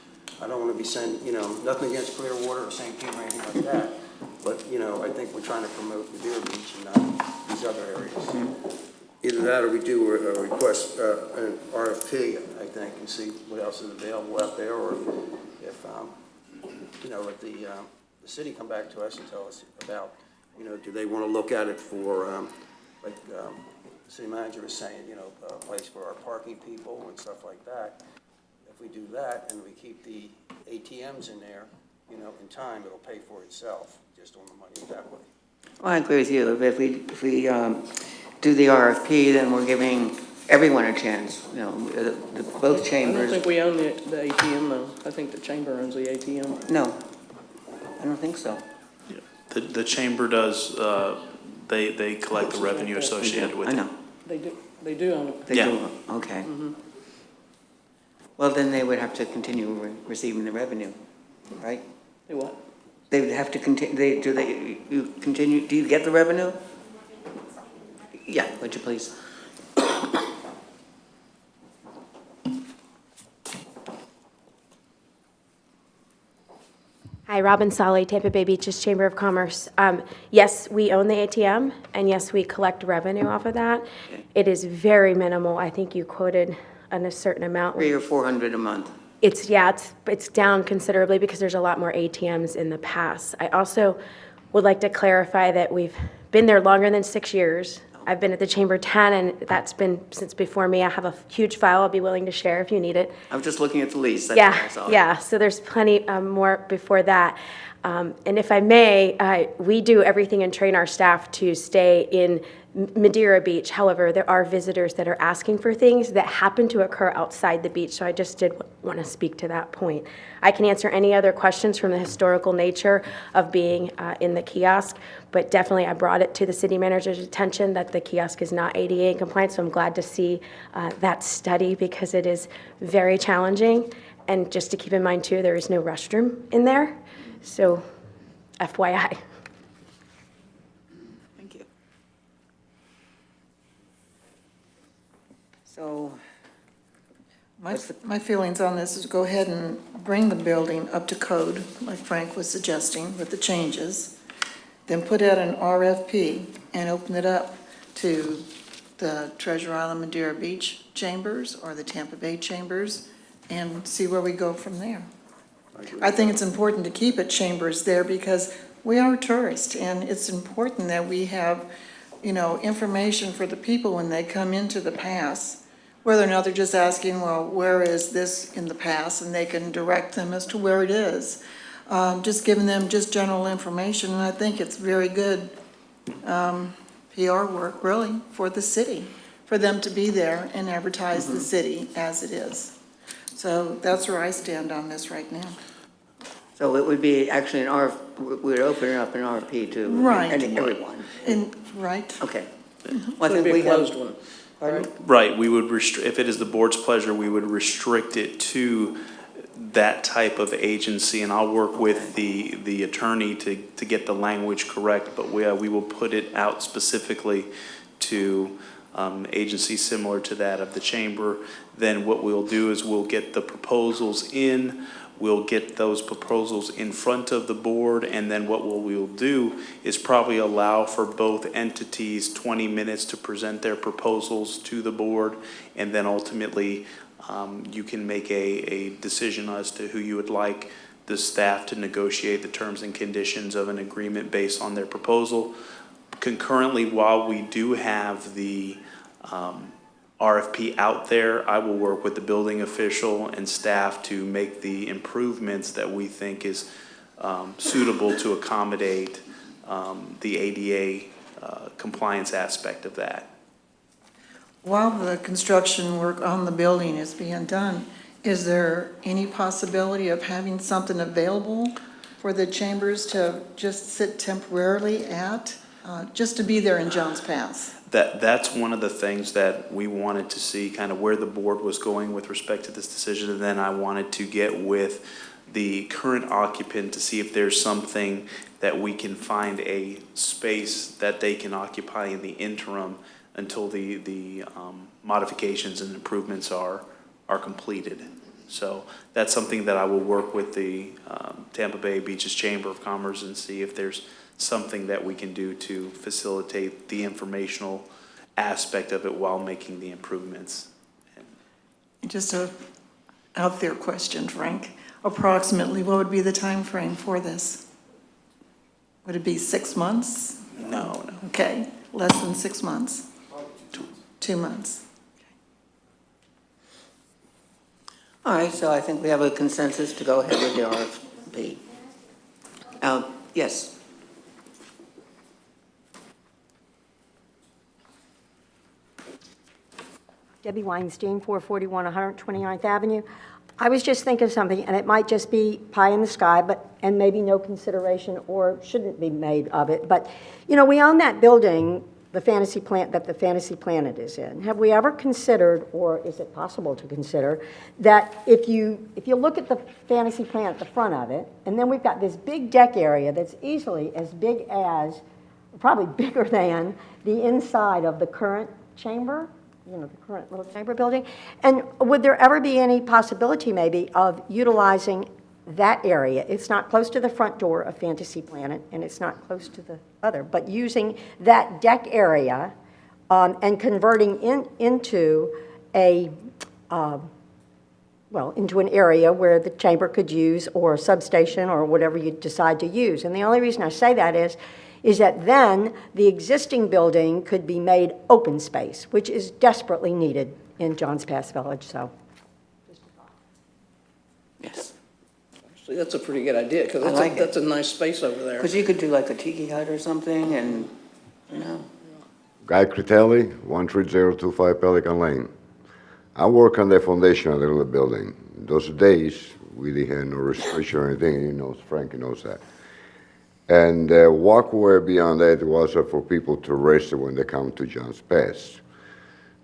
I don't wanna be sending, you know, nothing against Clearwater or St. Pete or anything like that, but, you know, I think we're trying to promote Madeira Beach and not these other areas. Either that or we do a request, an RFP, I think, and see what else is available out there, or if, you know, let the city come back to us and tell us about, you know, do they want to look at it for, like the city manager was saying, you know, a place for our parking people and stuff like that. If we do that and we keep the ATMs in there, you know, in time, it'll pay for itself, just on the money that way. Well, I agree with you. If we do the RFP, then we're giving everyone a chance, you know, both I don't chambers. think we own the ATM, though. I think the chamber owns the ATM. No, I don't think so. The chamber does, they collect the revenue associated with I it. know. They do own it. They Yeah. do, okay. Well, then they would have to continue receiving the revenue, right? They what? They would have to continue, do you get the revenue? Yeah, would you please? Hi, Robin Solly, Tampa Bay Beaches Chamber of Commerce. Yes, we own the ATM, and yes, we collect revenue off of that. It is very minimal. I think you quoted on a certain amount. $300 or $400 a month. It's down considerably because there's a lot more ATMs in the past. I also would like to clarify that we've been there longer than 6 years. I've been at the Chamber 10, and that's been since before me. I have a huge file I'll be willing to share if you need it. I was just looking at the lease, that's what I saw. Yeah, so there's plenty more before that. And if I may, we do everything and train our staff to stay in Madeira Beach. However, there are visitors that are asking for things that happen to occur outside the beach, so I just did want to speak to that point. I can answer any other questions from the historical nature of being in the kiosk, but definitely I brought it to the city manager's attention that the kiosk is not ADA compliant, so I'm glad to see that study because it is very challenging. And just to keep in mind too, there is no restroom in there, so FYI. Thank you. So, My feelings on this is go ahead and bring the building up to code, like Frank was suggesting, with the changes. Then put out an RFP and open it up to the Treasure Island Madeira Beach Chambers or the Tampa Bay Chambers and see where we go from there. I think it's important to keep it chambers there because we are tourists and it's important that we have, you know, information for the people when they come into the pass, whether or not they're just asking, well, where is this in the pass? And they can direct them as to where it is. Just giving them just general information, and I think it's very good PR work, really, for the city, for them to be there and advertise the city as it is. So that's where I stand on this right now. so it would be actually we'd open it up an RFP to Right. everyone. Right. Okay. So Well, I it'd think be a we have- closed one. Pardon? Right, we would if it is the board's pleasure, we would restrict it to that type of agency, and I'll work with the attorney to get the language correct, but we will put it out specifically to agencies similar to that of the chamber. Then what we'll do is we'll get the proposals in, we'll get those proposals in front of the board, and then what we'll do is probably allow for both entities 20 minutes to present their proposals to the board, and then ultimately you can make a decision as to who you would like the staff to negotiate the terms and conditions of an agreement based on their proposal. Concurrently, while we do have the RFP out there, I will work with the building official and staff to make the improvements that we think is suitable to accommodate the ADA compliance aspect of that. While the construction work on the building is being done, is there any possibility of having something available for the chambers to just sit temporarily at, just to be there in Jones Pass? that's one of the things that we wanted to see, kind of where the board was going with respect to this decision. And then I wanted to get with the current occupant to see if there's something that we can find a space that they can occupy in the interim until the modifications and improvements are completed. So that's something that I will work with the Tampa Bay Beaches Chamber of Commerce and see if there's something that we can do to facilitate the informational aspect of it while making the improvements. Just a out there question, Frank. Approximately, what would be the time frame for this? Would it be 6 months? No. Okay, less than 6 months? 2 months. All right, so I think we have a consensus to go ahead with the RFP. Yes. Debbie Weinstein, 441 129th Avenue. I was just thinking of something, and it might just be pie in the sky, and maybe no consideration or shouldn't be made of it. But, you know, we own that building, the Fantasy Planet is in. Have we ever considered, or is it possible to consider, that if you look at the Fantasy Planet, the front of it, and then we've got this big deck area that's easily as big as, probably bigger than, the inside of the current chamber, you know, the current little chamber building. And would there ever be any possibility maybe of utilizing that area? It's not close to the front door of Fantasy Planet, and it's not close to the other, but using that deck area and converting into a, into an area where the chamber could use, or a substation, or whatever you decide to use. And the only reason I say that is that then the existing building could be made open space, which is desperately needed in Johns Pass Village, so. Yes. Actually, that's a pretty good idea, because that's a nice space over there. Because you could do like a tiki hut or something, and, you know. Guy Critelli, 13025 Pelican Lane. I work on the foundation of the little building. Those days, we didn't have no restriction or anything, he knows, Frankie knows that. And the walkway beyond that was for people to rest when they come to Johns Pass.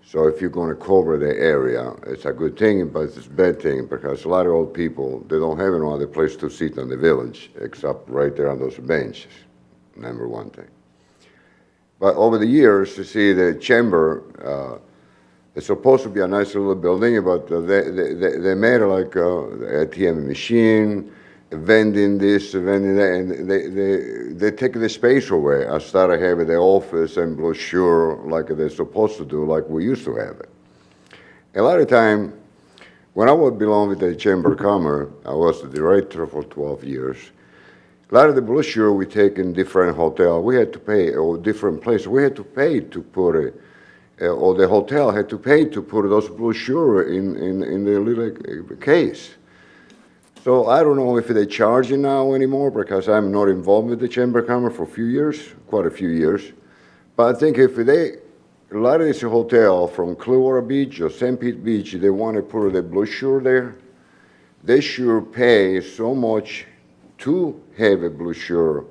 So if you're going to cover the area, it's a good thing, but it's a bad thing because a lot of old people, they don't have no other place to sit in the village except right there on those benches, number one thing. But over the years, you see the chamber, it's supposed to be a nice little building, but they made it like an ATM machine, vending this, vending that, and they take the space away. I started having the office and brochure like they're supposed to do, like we used to have it. A lot of time, when I would belong with the Chamber of Commerce, I was the director for 12 years. A lot of the brochure we take in different hotels, we had to pay, or different places, we had to pay to put it, or the hotel had to pay to put those brochures in the little case. So I don't know if they're charging now anymore because I'm not involved with the Chamber of Commerce for a few years, quite a few years. But I think if a lot of this hotel from Clearwater Beach or St. Pete Beach, they want to put the brochure there, they should pay so much to have a brochure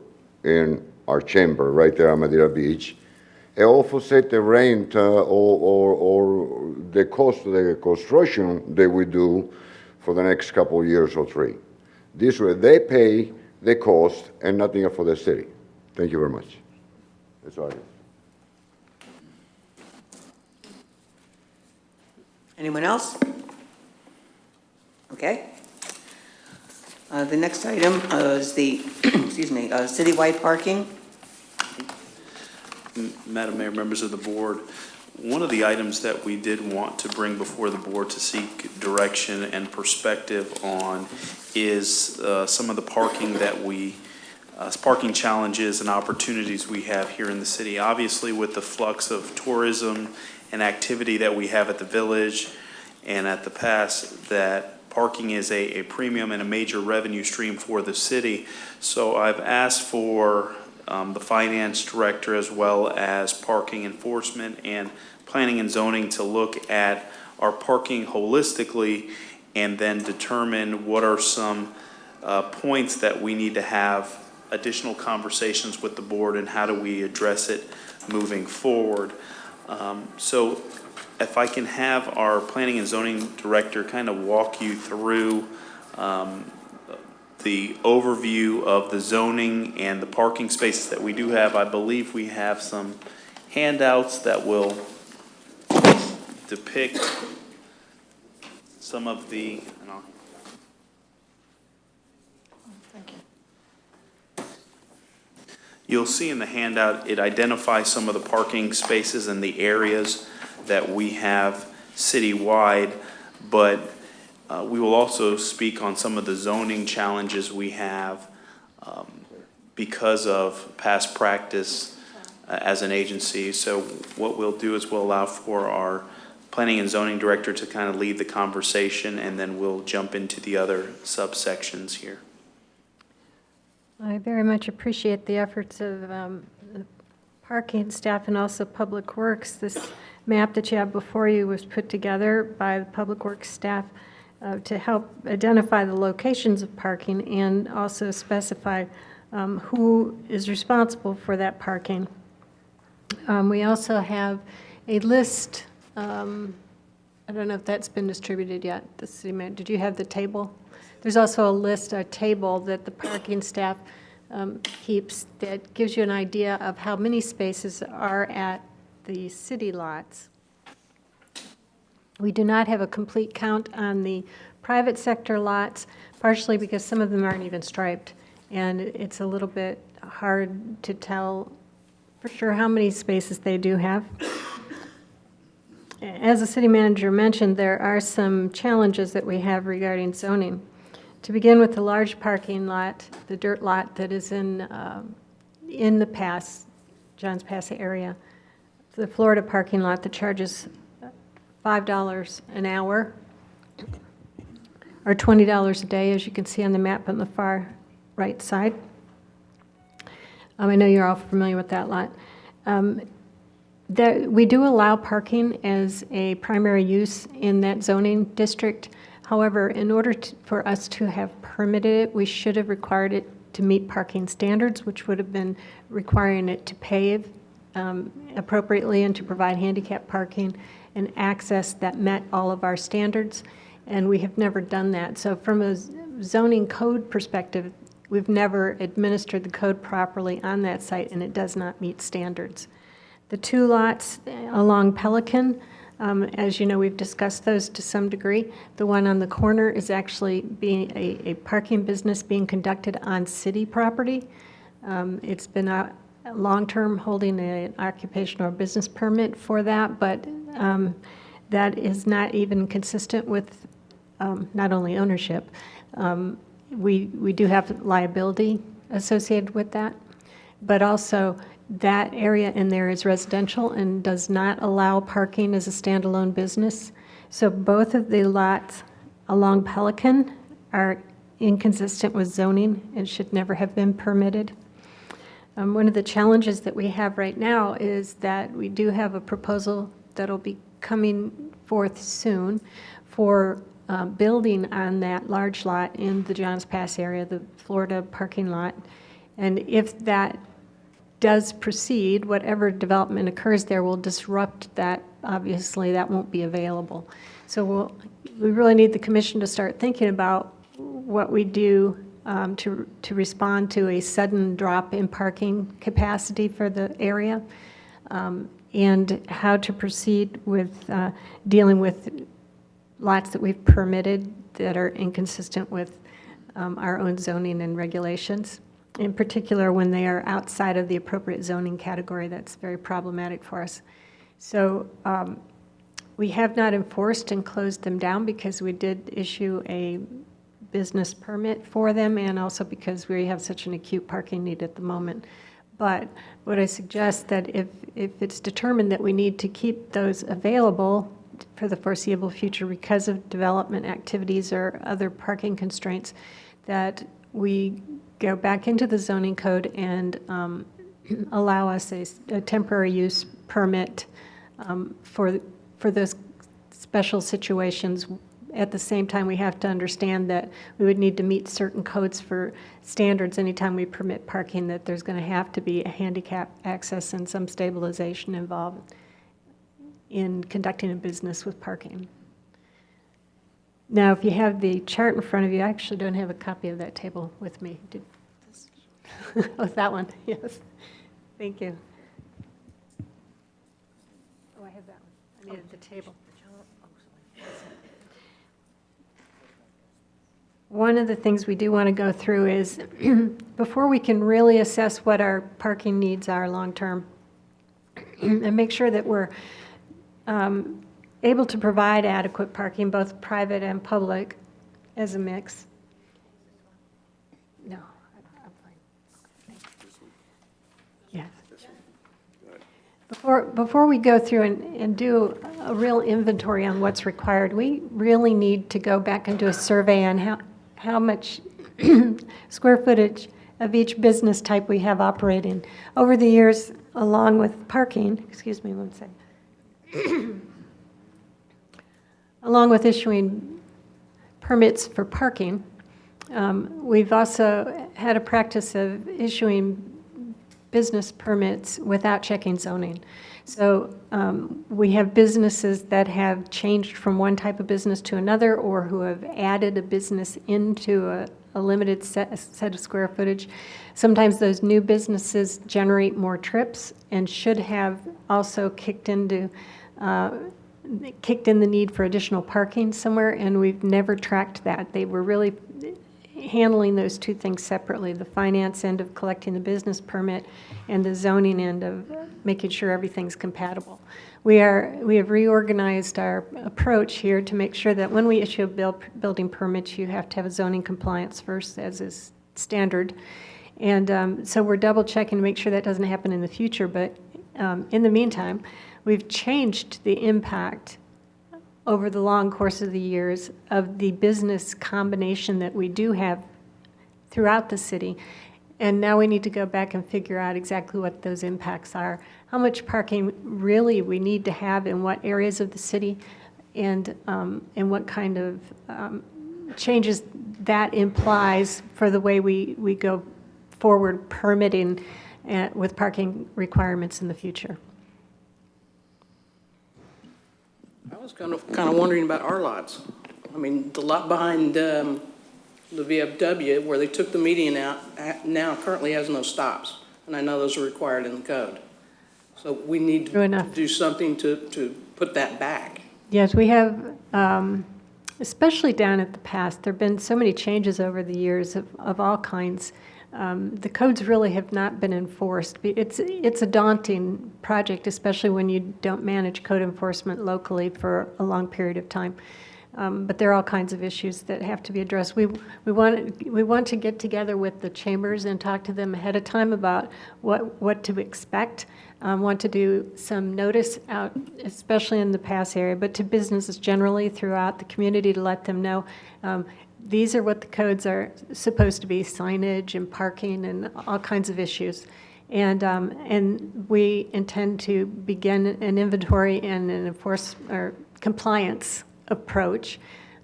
in our chamber right there on Madeira Beach. And also set the rent or the cost of the construction that we do for the next couple of years or 3. This way they pay the cost and nothing for the city. Thank you very much. That's all I have. Anyone else? Okay. The next item is the, citywide parking. Madam Mayor, members of the board, one of the items that we did want to bring before the board to seek direction and perspective on is some of the parking that parking challenges and opportunities we have here in the city. Obviously, with the flux of tourism and activity that we have at the village and at the pass, that parking is a premium and a major revenue stream for the city. So I've asked for the finance director as well as parking enforcement and planning and zoning to look at our parking holistically and then determine what are some points that we need to have additional conversations with the board and how do we address it moving forward. So if I can have our planning and zoning director kind of walk you through the overview of the zoning and the parking spaces that we do have. I believe we have some handouts that will depict some of the, Thank you. you'll see in the handout, it identifies some of the parking spaces and the areas that we have citywide, but we will also speak on some of the zoning challenges we have because of past practice as an agency. So what we'll do is we'll allow for our planning and zoning director to kind of lead the conversation, and then we'll jump into the other subsections here. I very much appreciate the efforts of the parking staff and also Public Works. This map that you have before you was put together by the Public Works staff to help identify the locations of parking and also specify who is responsible for that parking. We also have a list, I don't know if that's been distributed yet, the city manager. Did you have the table? There's also a table that the parking staff keeps that gives you an idea of how many spaces are at the city lots. We do not have a complete count on the private sector lots, partially because some of them aren't even striped, and it's a little bit hard to tell for sure how many spaces they do have. As the city manager mentioned, there are some challenges that we have regarding zoning. To begin with, the large parking lot, the dirt lot that is in the pass, Johns Pass area, the Florida parking lot that charges $5 an hour, or $20 a day, as you can see on the map on the far right side. I know you're all familiar with that lot. We do allow parking as a primary use in that zoning district. However, in order for us to have permitted it, we should have required it to meet parking standards, which would have been requiring it to pave appropriately and to provide handicap parking and access that met all of our standards, and we have never done that. So from a zoning code perspective, we've never administered the code properly on that site, and it does not meet standards. The two lots along Pelican, as you know, we've discussed those to some degree. The one on the corner is actually being a parking business being conducted on city property. It's been a long-term holding an occupational or business permit for that, but that is not even consistent with not only ownership. We do have liability associated with that, but also that area in there is residential and does not allow parking as a standalone business. So both of the lots along Pelican are inconsistent with zoning and should never have been permitted. One of the challenges that we have right now is that we do have a proposal that'll be coming forth soon for building on that large lot in the Johns Pass area, the Florida parking lot. And if that does proceed, whatever development occurs there will disrupt that. Obviously, that won't be available. So we really need the commission to start thinking about what we do to respond to a sudden drop in parking capacity for the area, and how to proceed with dealing with lots that we've permitted that are inconsistent with our own zoning and regulations. In particular, when they are outside of the appropriate zoning category, that's very problematic for us. So we have not enforced and closed them down because we did issue a business permit for them, and also because we have such an acute parking need at the moment. But would I suggest that if it's determined that we need to keep those available for the foreseeable future because of development activities or other parking constraints, that we go back into the zoning code and allow us a temporary use permit for those special situations. At the same time, we have to understand that we would need to meet certain codes for standards anytime we permit parking, that there's going to have to be a handicap access and some stabilization involved. in conducting a business with parking. Now, if you have the chart in front of you, I actually don't have a copy of that table with me. Oh, that one, yes. Thank you. Oh, I have that one. I needed the table. One of the things we do want to go through is, before we can really assess what our parking needs are long-term, and make sure that we're able to provide adequate parking, both private and public, as a mix. No, I'm fine. Yes. Before we go through and do a real inventory on what's required, we really need to go back and do a survey on how much square footage of each business type we have operating. Over the years, along with parking, excuse me one second, along with issuing permits for parking, we've also had a practice of issuing business permits without checking zoning. So we have businesses that have changed from one type of business to another, or who have added a business into a limited set of square footage. Sometimes those new businesses generate more trips and should have also kicked in the need for additional parking somewhere, and we've never tracked that. They were really handling those two things separately, the finance end of collecting the business permit and the zoning end of making sure everything's compatible. We have reorganized our approach here to make sure that when we issue a building permit, you have to have a zoning compliance first, as is standard. And so we're double checking to make sure that doesn't happen in the future. But in the meantime, we've changed the impact over the long course of the years of the business combination that we do have throughout the city. And now we need to go back and figure out exactly what those impacts are, how much parking really we need to have in what areas of the city, and what kind of changes that implies for the way we go forward permitting with parking requirements in the future. I was kind of wondering about our lots. I mean, the lot behind the VFW, where they took the median out, now currently has no stops. And I know those are required in the code. So we need to do something to put that back. Yes, we have, especially down at the past, there have been so many changes over the years of all kinds. The codes really have not been enforced. It's a daunting project, especially when you don't manage code enforcement locally for a long period of time. But there are all kinds of issues that have to be addressed. We want to get together with the chambers and talk to them ahead of time about what to expect. Want to do some notice out, especially in the pass area, but to businesses generally throughout the community, to let them know these are what the codes are supposed to be: signage and parking and all kinds of issues. And we intend to begin an inventory and an compliance approach,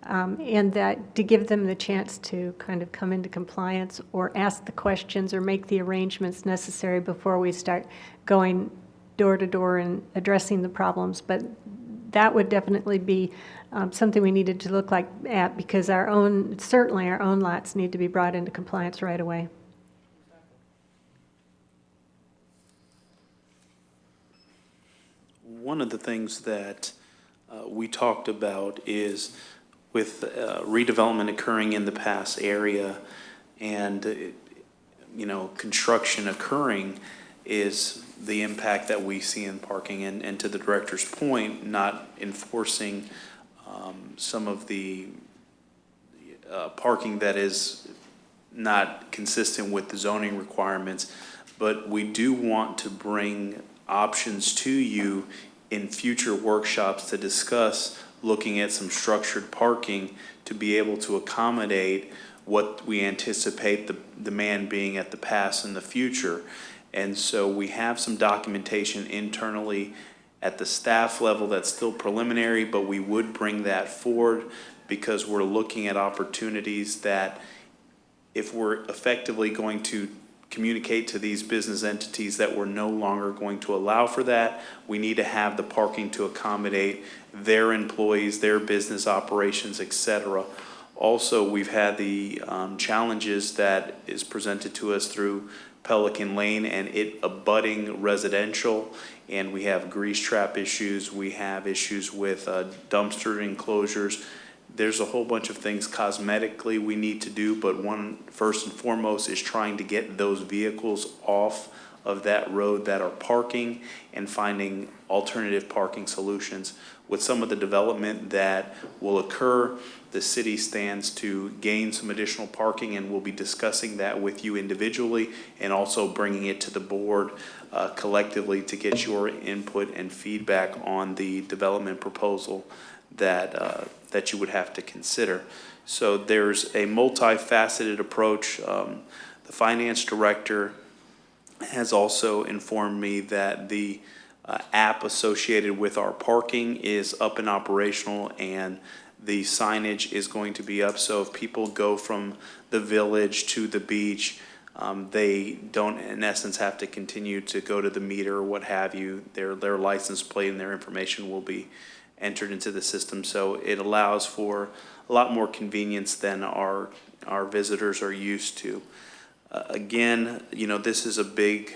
and that to give them the chance to kind of come into compliance or ask the questions or make the arrangements necessary before we start going door to door and addressing the problems. But that would definitely be something we needed to look at, because certainly our own lots need to be brought into compliance right away. One of the things that we talked about is with redevelopment occurring in the pass area and construction occurring, is the impact that we see in parking, and to the director's point, not enforcing some of the parking that is not consistent with the zoning requirements. But we do want to bring options to you in future workshops to discuss looking at some structured parking to be able to accommodate what we anticipate the demand being at the pass in the future. And so we have some documentation internally at the staff level that's still preliminary, but we would bring that forward because we're looking at opportunities that, if we're effectively going to communicate to these business entities that we're no longer going to allow for that. We need to have the parking to accommodate their employees, their business operations, et cetera. Also, we've had the challenges that is presented to us through Pelican Lane and it abutting residential, and we have grease trap issues, we have issues with dumpster enclosures. There's a whole bunch of things cosmetically we need to do, but one, first and foremost, is trying to get those vehicles off of that road that are parking and finding alternative parking solutions. With some of the development that will occur, the city stands to gain some additional parking, and we'll be discussing that with you individually and also bringing it to the board collectively to get your input and feedback on the development proposal that you would have to consider. So there's a multifaceted approach. The finance director has also informed me that the app associated with our parking is up and operational, and the signage is going to be up. So if people go from the village to the beach, they don't in essence have to continue to go to the meter or what have you. Their license plate and their information will be entered into the system. So it allows for a lot more convenience than our visitors are used to. Again, you know, this is a big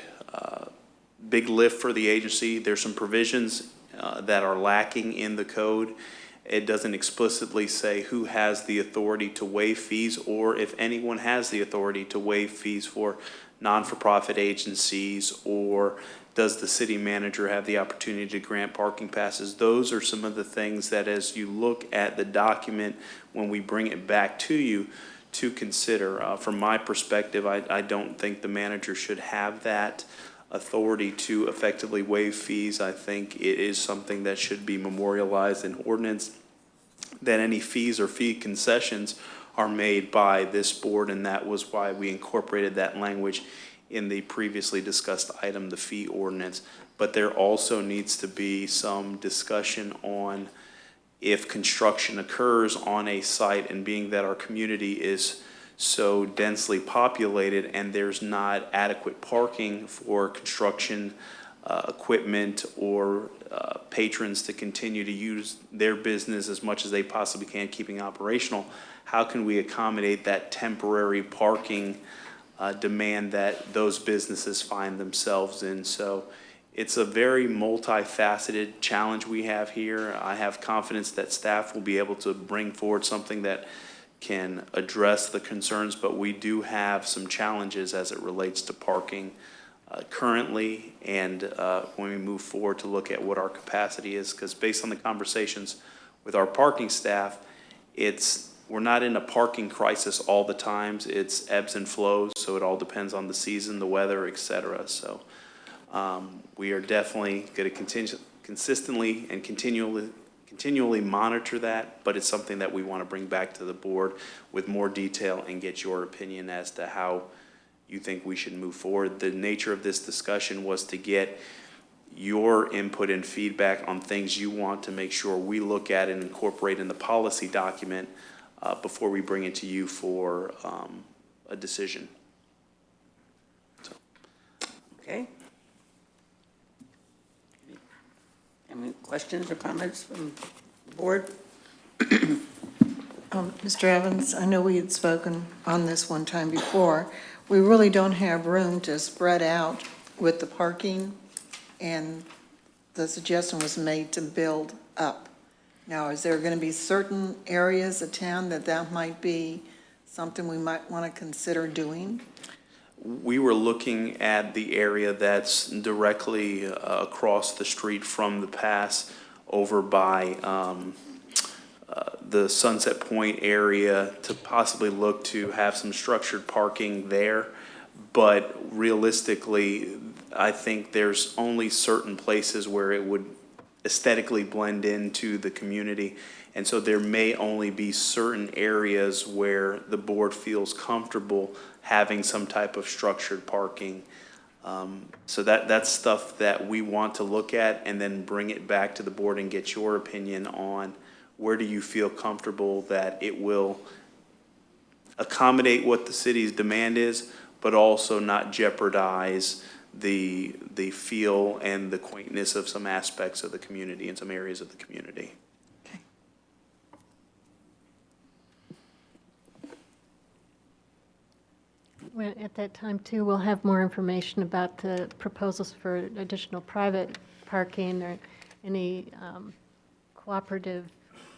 lift for the agency. There's some provisions that are lacking in the code. It doesn't explicitly say who has the authority to waive fees, or if anyone has the authority to waive fees for non-for-profit agencies, or does the city manager have the opportunity to grant parking passes. Those are some of the things that, as you look at the document when we bring it back to you, to consider. From my perspective, I don't think the manager should have that authority to effectively waive fees. I think it is something that should be memorialized in ordinance, that any fees or fee concessions are made by this board, and that was why we incorporated that language in the previously discussed item, the fee ordinance. But there also needs to be some discussion on if construction occurs on a site, and being that our community is so densely populated and there's not adequate parking for construction equipment or patrons to continue to use their business as much as they possibly can, keeping operational, how can we accommodate that temporary parking demand that those businesses find themselves in? So it's a very multifaceted challenge we have here. I have confidence that staff will be able to bring forward something that can address the concerns, but we do have some challenges as it relates to parking currently, and when we move forward to look at what our capacity is, because based on the conversations with our parking staff, we're not in a parking crisis all the times. It's ebbs and flows, so it all depends on the season, the weather, et cetera. So we are definitely going to consistently and continually monitor that, but it's something that we want to bring back to the board with more detail and get your opinion as to how you think we should move forward. The nature of this discussion was to get your input and feedback on things you want to make sure we look at and incorporate in the policy document before we bring it to you for a decision. So. Okay. Any questions or comments from the board? Mr. Evans, I know we had spoken on this one time before. We really don't have room to spread out with the parking, and the suggestion was made to build up. Now, is there going to be certain areas of town that might be something we might want to consider doing? We were looking at the area that's directly across the street from the pass over by the Sunset Point area to possibly look to have some structured parking there. But realistically, I think there's only certain places where it would aesthetically blend into the community. And so there may only be certain areas where the board feels comfortable having some type of structured parking. So that's stuff that we want to look at and then bring it back to the board and get your opinion on where do you feel comfortable that it will accommodate what the city's demand is, but also not jeopardize the feel and the quaintness of some aspects of the community and some areas of the community. Well, at that time, too, we'll have more information about the proposals for additional private parking or any cooperative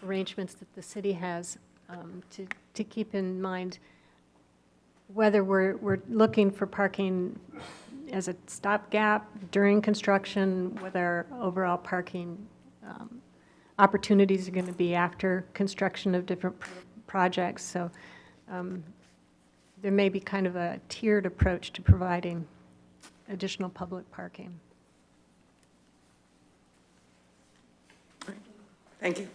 arrangements that the city has to keep in mind whether we're looking for parking as a stopgap during construction, whether overall parking opportunities are going to be after construction of different projects. So there may be kind of a tiered approach to providing additional public parking. Thank you.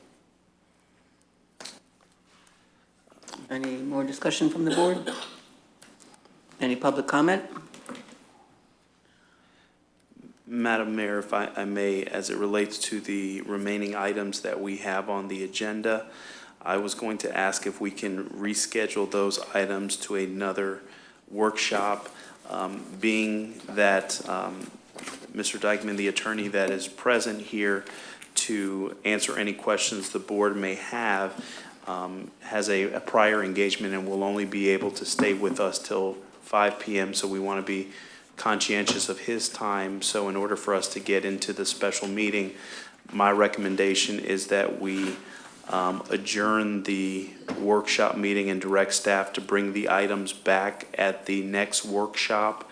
Any more discussion from the board? Any public comment? Madam Mayor, if I may, as it relates to the remaining items that we have on the agenda, I was going to ask if we can reschedule those items to another workshop, being that Mr. Dykeman, the attorney that is present here to answer any questions the board may have, has a prior engagement and will only be able to stay with us till 5 p.m., so we want to be conscientious of his time. So in order for us to get into the special meeting, my recommendation is that we adjourn the workshop meeting and direct staff to bring the items back at the next workshop,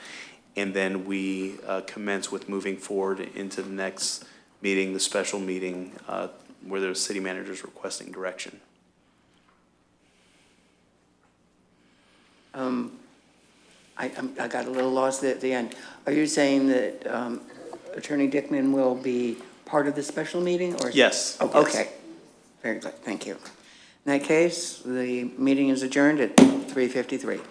and then we commence with moving forward into the next meeting, the special meeting, where the city manager is requesting direction. I got a little lost at the end. Are you saying that Attorney Dickman will be part of the special meeting, or? Yes. Oh, Yes. okay. Very good, thank you. In that case, the meeting is adjourned at 3:53.